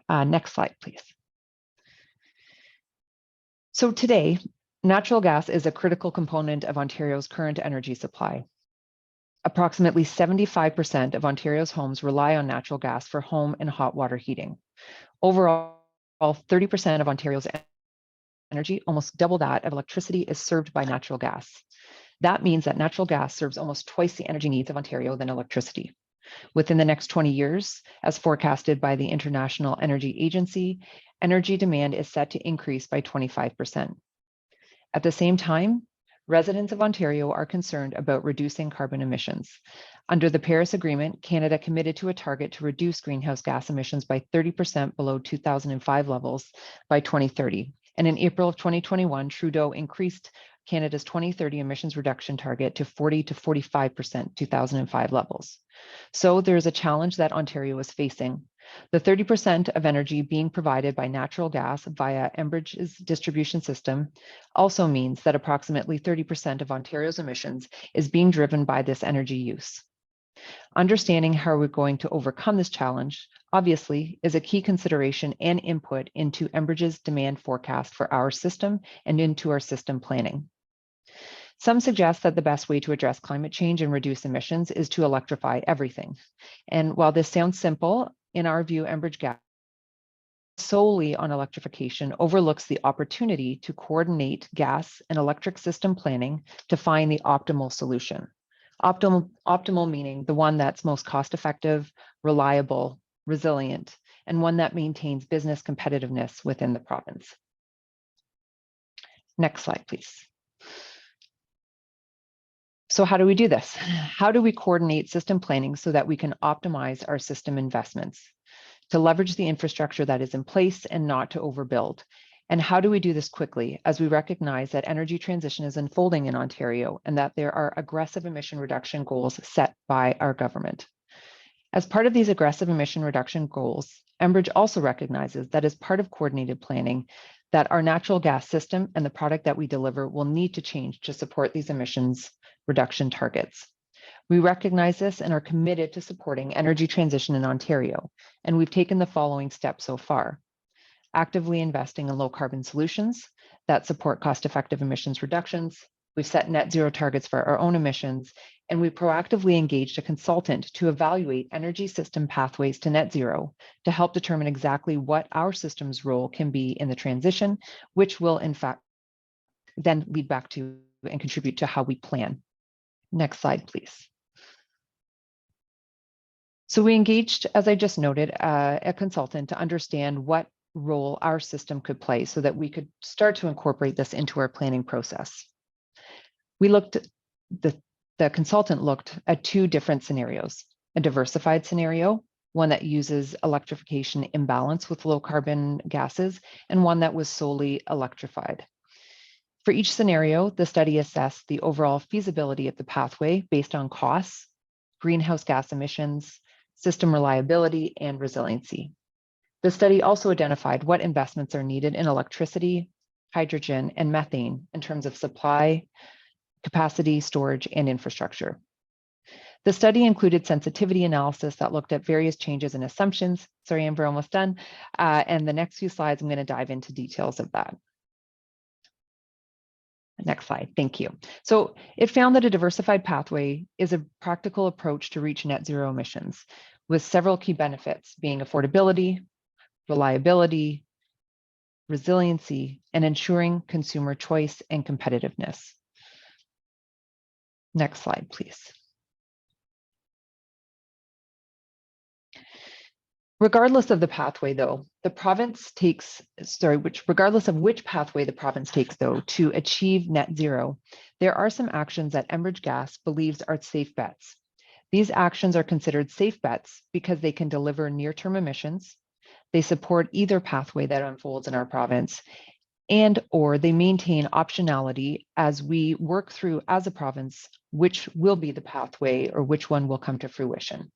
Next slide, please. So today, natural gas is a critical component of Ontario's current energy supply. Approximately 75% of Ontario's homes rely on natural gas for home and hot water heating. Overall, 30% of Ontario's energy, almost double that of electricity, is served by natural gas. That means that natural gas serves almost twice the energy needs of Ontario than electricity. Within the next 20 years, as forecasted by the International Energy Agency, energy demand is set to increase by 25%. At the same time, residents of Ontario are concerned about reducing carbon emissions. Under the Paris Agreement, Canada committed to a target to reduce greenhouse gas emissions by 30% below 2005 levels by 2030. And in April of 2021, Trudeau increased Canada's 2030 emissions reduction target to 40 to 45% 2005 levels. So there is a challenge that Ontario is facing. The 30% of energy being provided by natural gas via Enbridge's distribution system also means that approximately 30% of Ontario's emissions is being driven by this energy use. Understanding how we're going to overcome this challenge, obviously, is a key consideration and input into Enbridge's demand forecast for our system and into our system planning. Some suggest that the best way to address climate change and reduce emissions is to electrify everything. And while this sounds simple, in our view, Enbridge Gas solely on electrification overlooks the opportunity to coordinate gas and electric system planning to find the optimal solution. Optimal meaning the one that's most cost-effective, reliable, resilient, and one that maintains business competitiveness within the province. Next slide, please. So how do we do this? How do we coordinate system planning so that we can optimize our system investments to leverage the infrastructure that is in place and not to overbuild? And how do we do this quickly as we recognize that energy transition is unfolding in Ontario and that there are aggressive emission reduction goals set by our government? As part of these aggressive emission reduction goals, Enbridge also recognizes that as part of coordinated planning, that our natural gas system and the product that we deliver will need to change to support these emissions reduction targets. We recognize this and are committed to supporting energy transition in Ontario, and we've taken the following steps so far. Actively investing in low carbon solutions that support cost-effective emissions reductions. We've set net zero targets for our own emissions, and we proactively engaged a consultant to evaluate energy system pathways to net zero to help determine exactly what our system's role can be in the transition, which will in fact then lead back to and contribute to how we plan. Next slide, please. So we engaged, as I just noted, a consultant to understand what role our system could play so that we could start to incorporate this into our planning process. We looked, the consultant looked at two different scenarios, a diversified scenario, one that uses electrification imbalance with low carbon gases, and one that was solely electrified. For each scenario, the study assessed the overall feasibility of the pathway based on costs, greenhouse gas emissions, system reliability, and resiliency. The study also identified what investments are needed in electricity, hydrogen, and methane in terms of supply, capacity, storage, and infrastructure. The study included sensitivity analysis that looked at various changes in assumptions. Sorry, Amber, almost done. And the next few slides, I'm going to dive into details of that. Next slide, thank you. So it found that a diversified pathway is a practical approach to reach net zero emissions, with several key benefits being affordability, reliability, resiliency, and ensuring consumer choice and competitiveness. Next slide, please. Regardless of the pathway, though, the province takes, regardless of which pathway the province takes, though, to achieve net zero, there are some actions that Enbridge Gas believes are safe bets. These actions are considered safe bets because they can deliver near-term emissions, they support either pathway that unfolds in our province, and or they maintain optionality as we work through as a province which will be the pathway or which one will come to fruition.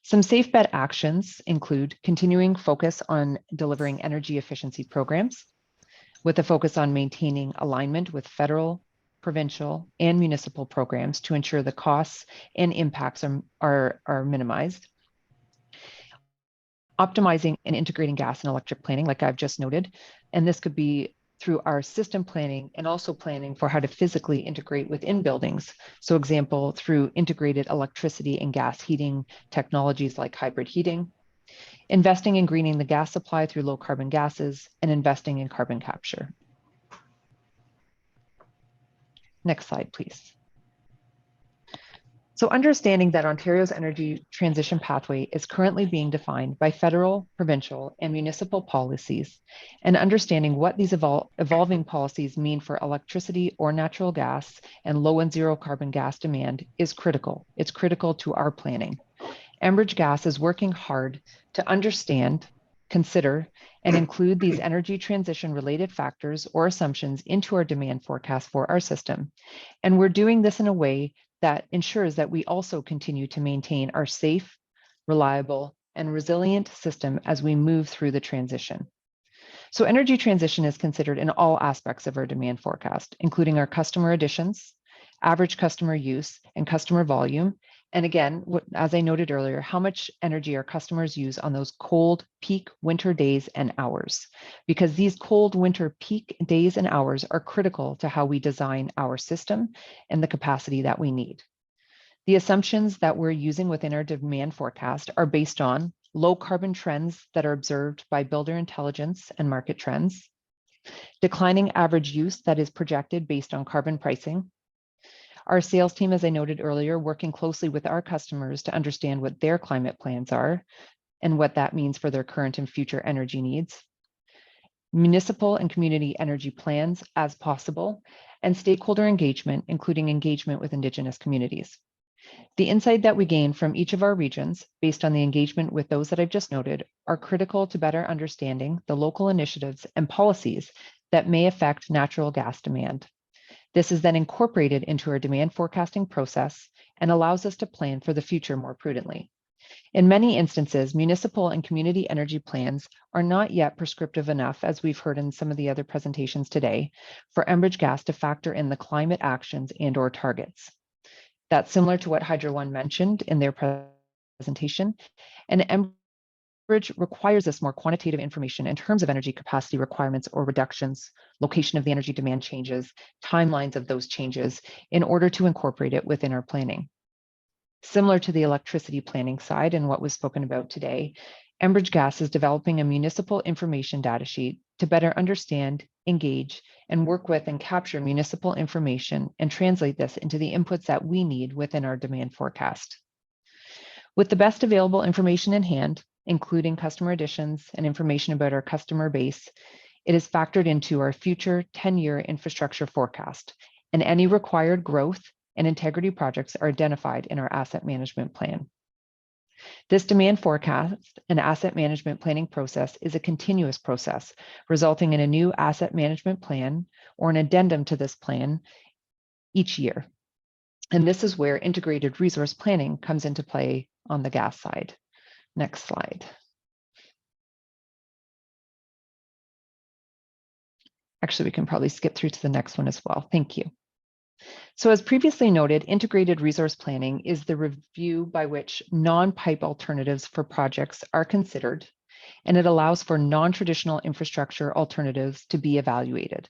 Some safe bet actions include continuing focus on delivering energy efficiency programs with a focus on maintaining alignment with federal, provincial, and municipal programs to ensure the costs and impacts are minimized. Optimizing and integrating gas and electric planning, like I've just noted, and this could be through our system planning and also planning for how to physically integrate within buildings. So example, through integrated electricity and gas heating technologies like hybrid heating, investing in greening the gas supply through low carbon gases, and investing in carbon capture. Next slide, please. So understanding that Ontario's energy transition pathway is currently being defined by federal, provincial, and municipal policies, and understanding what these evolving policies mean for electricity or natural gas and low and zero carbon gas demand is critical. It's critical to our planning. Enbridge Gas is working hard to understand, consider, and include these energy transition related factors or assumptions into our demand forecast for our system. And we're doing this in a way that ensures that we also continue to maintain our safe, reliable, and resilient system as we move through the transition. So energy transition is considered in all aspects of our demand forecast, including our customer additions, average customer use, and customer volume. And again, as I noted earlier, how much energy our customers use on those cold peak winter days and hours, because these cold winter peak days and hours are critical to how we design our system and the capacity that we need. The assumptions that we're using within our demand forecast are based on low carbon trends that are observed by builder intelligence and market trends, declining average use that is projected based on carbon pricing. Our sales team, as I noted earlier, working closely with our customers to understand what their climate plans are, and what that means for their current and future energy needs, municipal and community energy plans as possible, and stakeholder engagement, including engagement with Indigenous communities. The insight that we gain from each of our regions, based on the engagement with those that I've just noted, are critical to better understanding the local initiatives and policies that may affect natural gas demand. This is then incorporated into our demand forecasting process and allows us to plan for the future more prudently. In many instances, municipal and community energy plans are not yet prescriptive enough, as we've heard in some of the other presentations today, for Enbridge Gas to factor in the climate actions and/or targets. That's similar to what Hydro One mentioned in their presentation, and Enbridge requires this more quantitative information in terms of energy capacity requirements or reductions, location of the energy demand changes, timelines of those changes, in order to incorporate it within our planning. Similar to the electricity planning side and what was spoken about today, Enbridge Gas is developing a municipal information data sheet to better understand, engage, and work with and capture municipal information and translate this into the inputs that we need within our demand forecast. With the best available information in hand, including customer additions and information about our customer base, it is factored into our future 10-year infrastructure forecast, and any required growth and integrity projects are identified in our asset management plan. This demand forecast and asset management planning process is a continuous process, resulting in a new asset management plan or an addendum to this plan each year. And this is where integrated resource planning comes into play on the gas side. Next slide. Actually, we can probably skip through to the next one as well. Thank you. So as previously noted, integrated resource planning is the review by which non-pipe alternatives for projects are considered, and it allows for non-traditional infrastructure alternatives to be evaluated.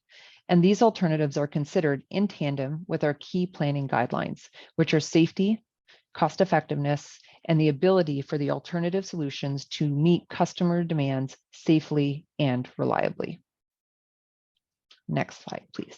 And these alternatives are considered in tandem with our key planning guidelines, which are safety, cost effectiveness, and the ability for the alternative solutions to meet customer demands safely and reliably. Next slide, please.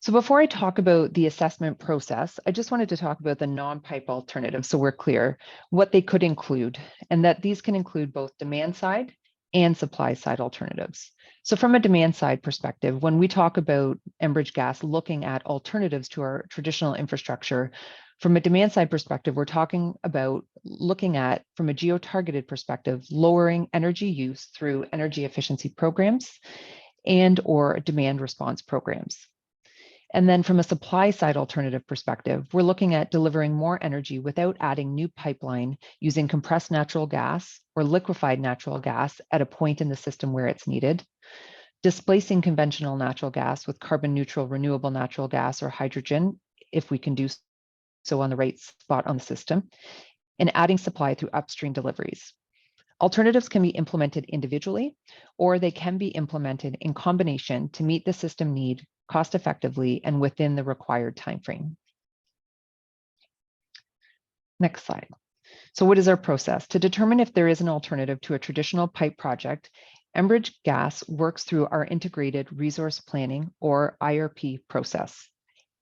So before I talk about the assessment process, I just wanted to talk about the non-pipe alternatives so we're clear what they could include, and that these can include both demand side and supply side alternatives. So from a demand side perspective, when we talk about Enbridge Gas looking at alternatives to our traditional infrastructure, from a demand side perspective, we're talking about looking at, from a geo-targeted perspective, lowering energy use through energy efficiency programs and or demand response programs. And then from a supply side alternative perspective, we're looking at delivering more energy without adding new pipeline using compressed natural gas or liquefied natural gas at a point in the system where it's needed, displacing conventional natural gas with carbon neutral renewable natural gas or hydrogen, if we can do so on the right spot on the system, and adding supply through upstream deliveries. Alternatives can be implemented individually, or they can be implemented in combination to meet the system need cost effectively and within the required timeframe. Next slide. So what is our process? To determine if there is an alternative to a traditional pipe project, Enbridge Gas works through our integrated resource planning or IRP process.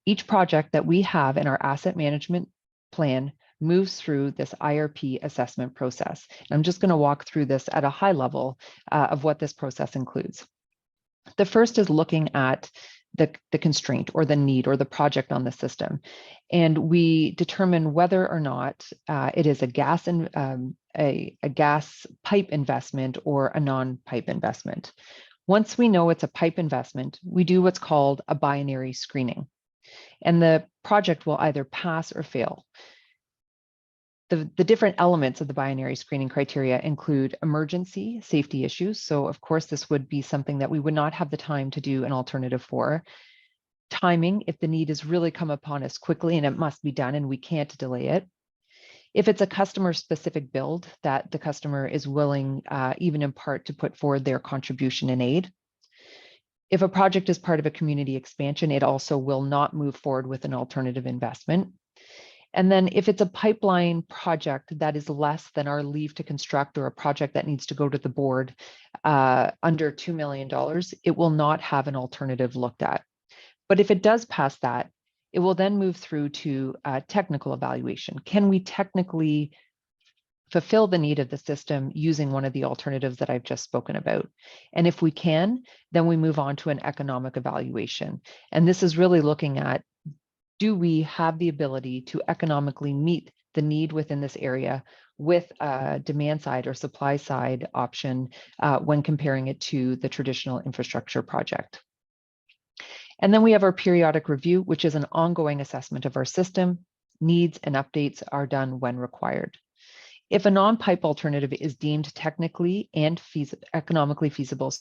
Each project that we have in our asset management plan moves through this IRP assessment process. And I'm just going to walk through this at a high level of what this process includes. The first is looking at the constraint or the need or the project on the system. And we determine whether or not it is a gas pipe investment or a non-pipe investment. Once we know it's a pipe investment, we do what's called a binary screening. And the project will either pass or fail. The different elements of the binary screening criteria include emergency, safety issues. So of course, this would be something that we would not have the time to do an alternative for. Timing, if the need has really come upon us quickly and it must be done and we can't delay it. If it's a customer specific build that the customer is willing, even in part, to put forward their contribution and aid. If a project is part of a community expansion, it also will not move forward with an alternative investment. And then if it's a pipeline project that is less than our leave to construct or a project that needs to go to the board under $2 million, it will not have an alternative looked at. But if it does pass that, it will then move through to technical evaluation. Can we technically fulfill the need of the system using one of the alternatives that I've just spoken about. And if we can, then we move on to an economic evaluation. And this is really looking at, do we have the ability to economically meet the need within this area with a demand side or supply side option when comparing it to the traditional infrastructure project? And then we have our periodic review, which is an ongoing assessment of our system. Needs and updates are done when required. If a non-pipe alternative is deemed technically and economically feasible,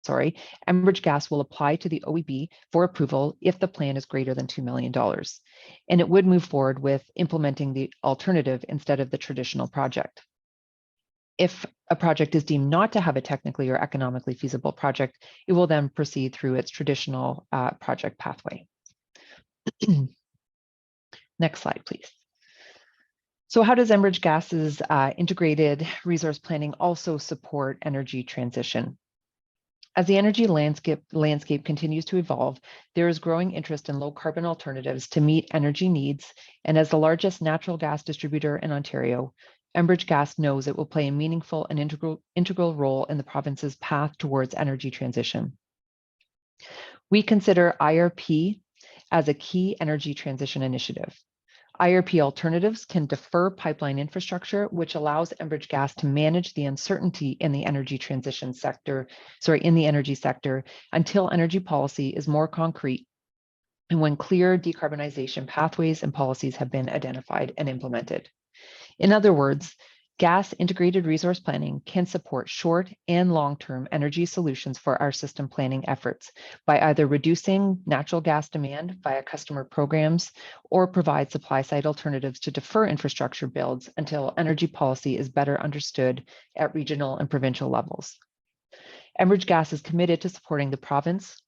Enbridge Gas will apply to the OEB for approval if the plan is greater than $2 million. And it would move forward with implementing the alternative instead of the traditional project. If a project is deemed not to have a technically or economically feasible project, it will then proceed through its traditional project pathway. Next slide, please. So how does Enbridge Gas's integrated resource planning also support energy transition? As the energy landscape continues to evolve, there is growing interest in low carbon alternatives to meet energy needs. And as the largest natural gas distributor in Ontario, Enbridge Gas knows it will play a meaningful and integral role in the province's path towards energy transition. We consider IRP as a key energy transition initiative. IRP alternatives can defer pipeline infrastructure, which allows Enbridge Gas to manage the uncertainty in the energy transition sector, in the energy sector, until energy policy is more concrete and when clear decarbonization pathways and policies have been identified and implemented. In other words, gas integrated resource planning can support short and long-term energy solutions for our system planning efforts by either reducing natural gas demand via customer programs or provide supply-side alternatives to defer infrastructure builds until energy policy is better understood at regional and provincial levels. Enbridge Gas is committed to supporting the province,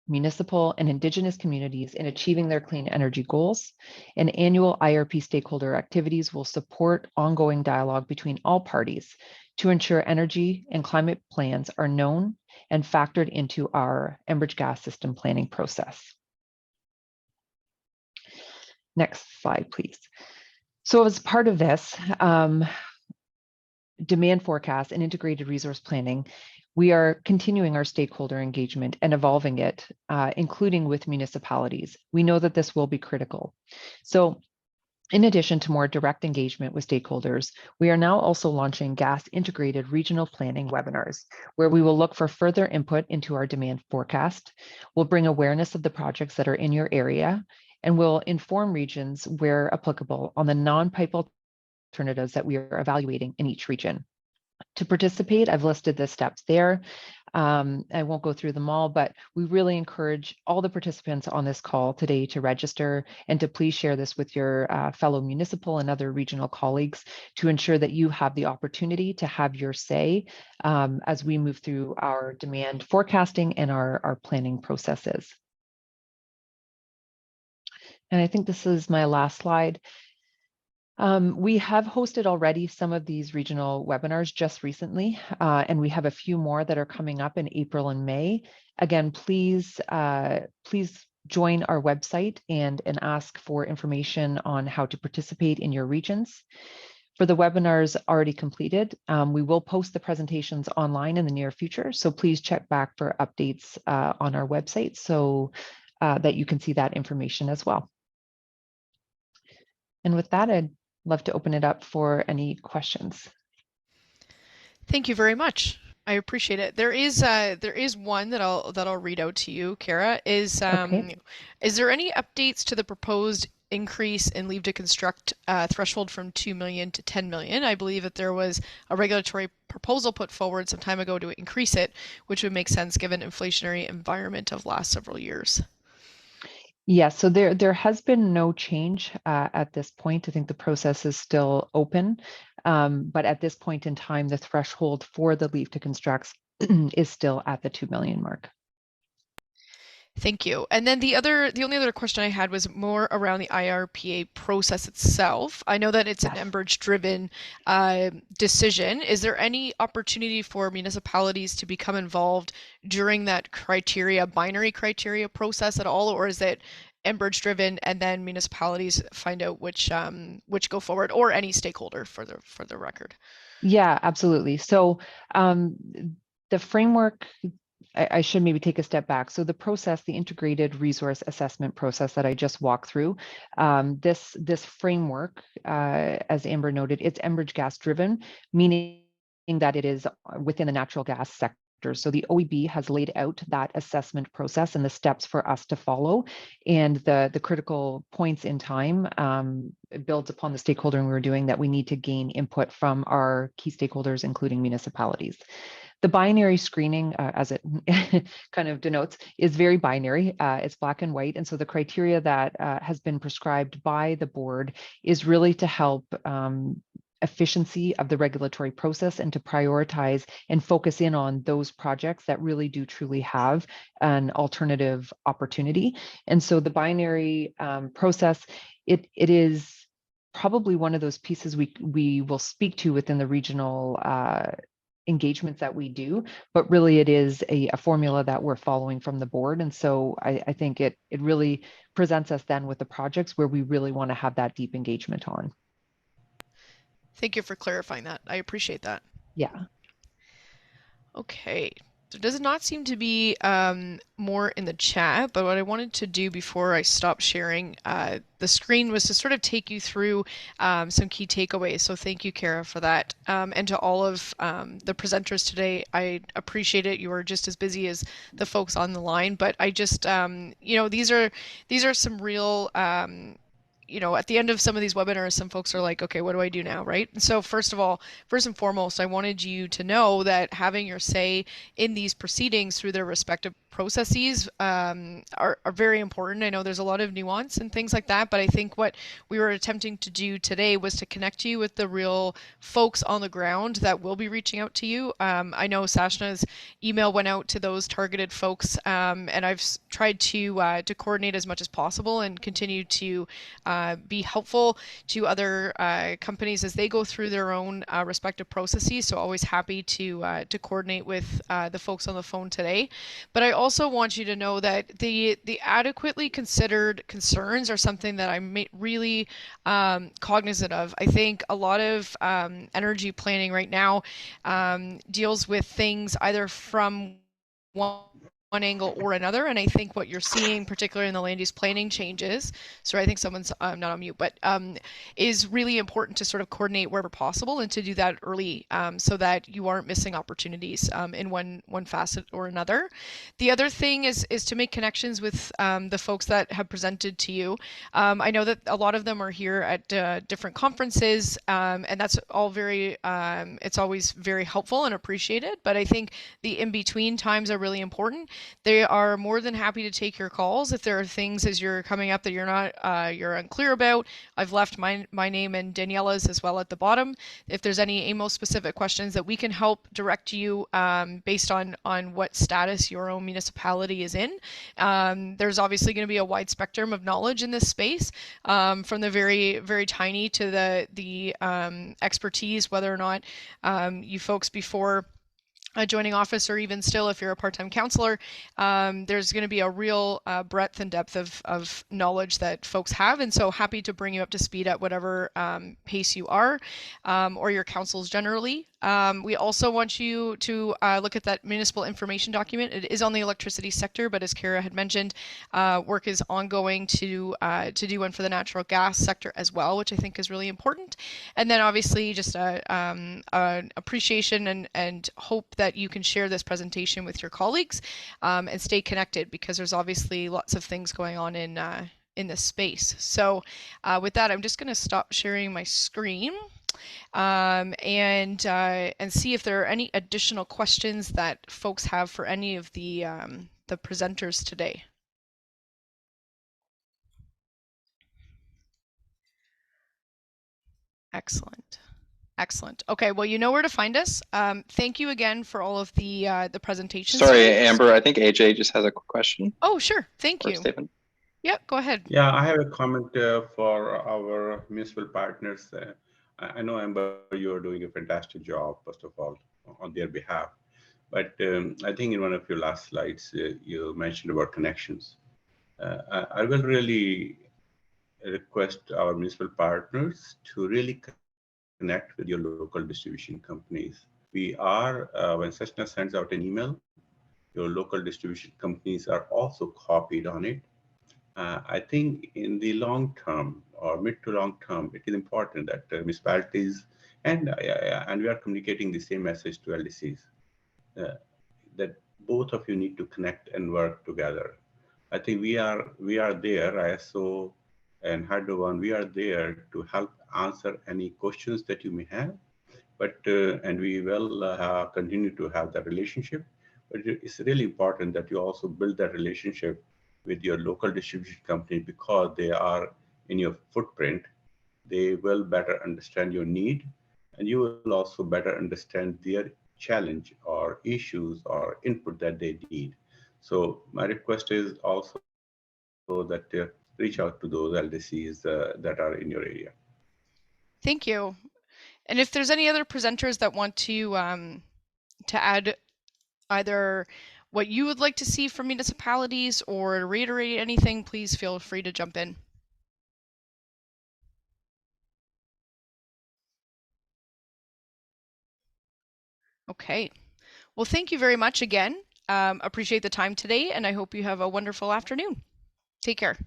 municipal and Indigenous communities in achieving their clean energy goals, and annual IRP stakeholder activities will support ongoing dialogue between all parties to ensure energy and climate plans are known and factored into our Enbridge Gas system planning process. Next slide, please. So as part of this, demand forecast and integrated resource planning, we are continuing our stakeholder engagement and evolving it, including with municipalities. We know that this will be critical. So in addition to more direct engagement with stakeholders, we are now also launching gas integrated regional planning webinars, where we will look for further input into our demand forecast. We'll bring awareness of the projects that are in your area, and we'll inform regions where applicable on the non-pipe alternatives that we are evaluating in each region. To participate, I've listed the steps there. I won't go through them all, but we really encourage all the participants on this call today to register and to please share this with your fellow municipal and other regional colleagues to ensure that you have the opportunity to have your say as we move through our demand forecasting and our planning processes. And I think this is my last slide. We have hosted already some of these regional webinars just recently, and we have a few more that are coming up in April and May. Again, please join our website and ask for information on how to participate in your regions. For the webinars already completed, we will post the presentations online in the near future, so please check back for updates on our website so that you can see that information as well. And with that, I'd love to open it up for any questions.
Thank you very much. I appreciate it. There is one that I'll read out to you, Kara. Is there any updates to the proposed increase in leave to construct threshold from 2 million to 10 million? I believe that there was a regulatory proposal put forward some time ago to increase it, which would make sense given inflationary environment of last several years.
Yes, so there has been no change at this point. I think the process is still open, but at this point in time, the threshold for the leave to construct is still at the 2 million mark.
Thank you. And then the only other question I had was more around the IRPA process itself. I know that it's an Enbridge-driven decision. Is there any opportunity for municipalities to become involved during that binary criteria process at all, or is it Enbridge driven, and then municipalities find out which go forward, or any stakeholder for the record.
Yeah, absolutely. So the framework, I should maybe take a step back. So the process, the integrated resource assessment process that I just walked through, this framework, as Amber noted, it's Enbridge gas driven, meaning that it is within the natural gas sector. So the OEB has laid out that assessment process and the steps for us to follow, and the critical points in time. It builds upon the stakeholdering we're doing, that we need to gain input from our key stakeholders, including municipalities. The binary screening, as it kind of denotes, is very binary. It's black and white. And so the criteria that has been prescribed by the board is really to help efficiency of the regulatory process and to prioritize and focus in on those projects that really do truly have an alternative opportunity. And so the binary process, it is probably one of those pieces we will speak to within the regional engagements that we do, but really it is a formula that we're following from the board. And so I think it really presents us then with the projects where we really want to have that deep engagement on.
Thank you for clarifying that. I appreciate that.
Yeah.
Okay. There does not seem to be more in the chat, but what I wanted to do before I stop sharing the screen was to sort of take you through some key takeaways. So thank you, Kara, for that. And to all of the presenters today, I appreciate it. You are just as busy as the folks on the line, but I just, you know, these are some real you know, at the end of some of these webinars, some folks are like, okay, what do I do now, right? And so first and foremost, I wanted you to know that having your say in these proceedings through their respective processes are very important. I know there's a lot of nuance and things like that, but I think what we were attempting to do today was to connect you with the real folks on the ground that will be reaching out to you. I know Sashna's email went out to those targeted folks, and I've tried to coordinate as much as possible and continue to be helpful to other companies as they go through their own respective processes. So always happy to coordinate with the folks on the phone today. But I also want you to know that the adequately considered concerns are something that I'm really cognizant of. I think a lot of energy planning right now deals with things either from one angle or another, and I think what you're seeing, particularly in the land use planning changes, sorry, I think someone's not on mute, but is really important to sort of coordinate wherever possible and to do that early, so that you aren't missing opportunities in one facet or another. The other thing is to make connections with the folks that have presented to you. I know that a lot of them are here at different conferences, and that's all very, it's always very helpful and appreciated, but I think the in-between times are really important. They are more than happy to take your calls if there are things as you're coming up that you're unclear about. I've left my name and Daniela's as well at the bottom. If there's any AMO specific questions that we can help direct you based on what status your own municipality is in. There's obviously going to be a wide spectrum of knowledge in this space, from the very, very tiny to the expertise, whether or not you folks before joining office, or even still if you're a part-time counselor, there's going to be a real breadth and depth of knowledge that folks have, and so happy to bring you up to speed at whatever pace you are, or your councils generally. We also want you to look at that municipal information document. It is on the electricity sector, but as Kara had mentioned, work is ongoing to do one for the natural gas sector as well, which I think is really important. And then obviously just an appreciation and hope that you can share this presentation with your colleagues and stay connected, because there's obviously lots of things going on in this space. So with that, I'm just going to stop sharing my screen and see if there are any additional questions that folks have for any of the presenters today. Excellent. Excellent. Okay, well, you know where to find us. Thank you again for all of the presentations.
Sorry, Amber, I think AJ just has a quick question.
Oh, sure. Thank you.
Statement.
Yeah, go ahead.
Yeah, I have a comment for our municipal partners. I know, Amber, you are doing a fantastic job, first of all, on their behalf. But I think in one of your last slides, you mentioned about connections. I will really request our municipal partners to really connect with your local distribution companies. We are, when Sachna sends out an email, your local distribution companies are also copied on it. I think in the long term or mid to long term, it is important that municipalities and we are communicating the same message to LDCs that both of you need to connect and work together. I think we are there, ISO and Hydro One, we are there to help answer any questions that you may have. But and we will continue to have that relationship. But it's really important that you also build that relationship with your local distribution company because they are in your footprint. They will better understand your need, and you will also better understand their challenge or issues or input that they need. So my request is also that reach out to those LDCs that are in your area.
Thank you. And if there's any other presenters that want to add either what you would like to see from municipalities or reiterate anything, please feel free to jump in. Okay. Well, thank you very much again. Appreciate the time today, and I hope you have a wonderful afternoon. Take care.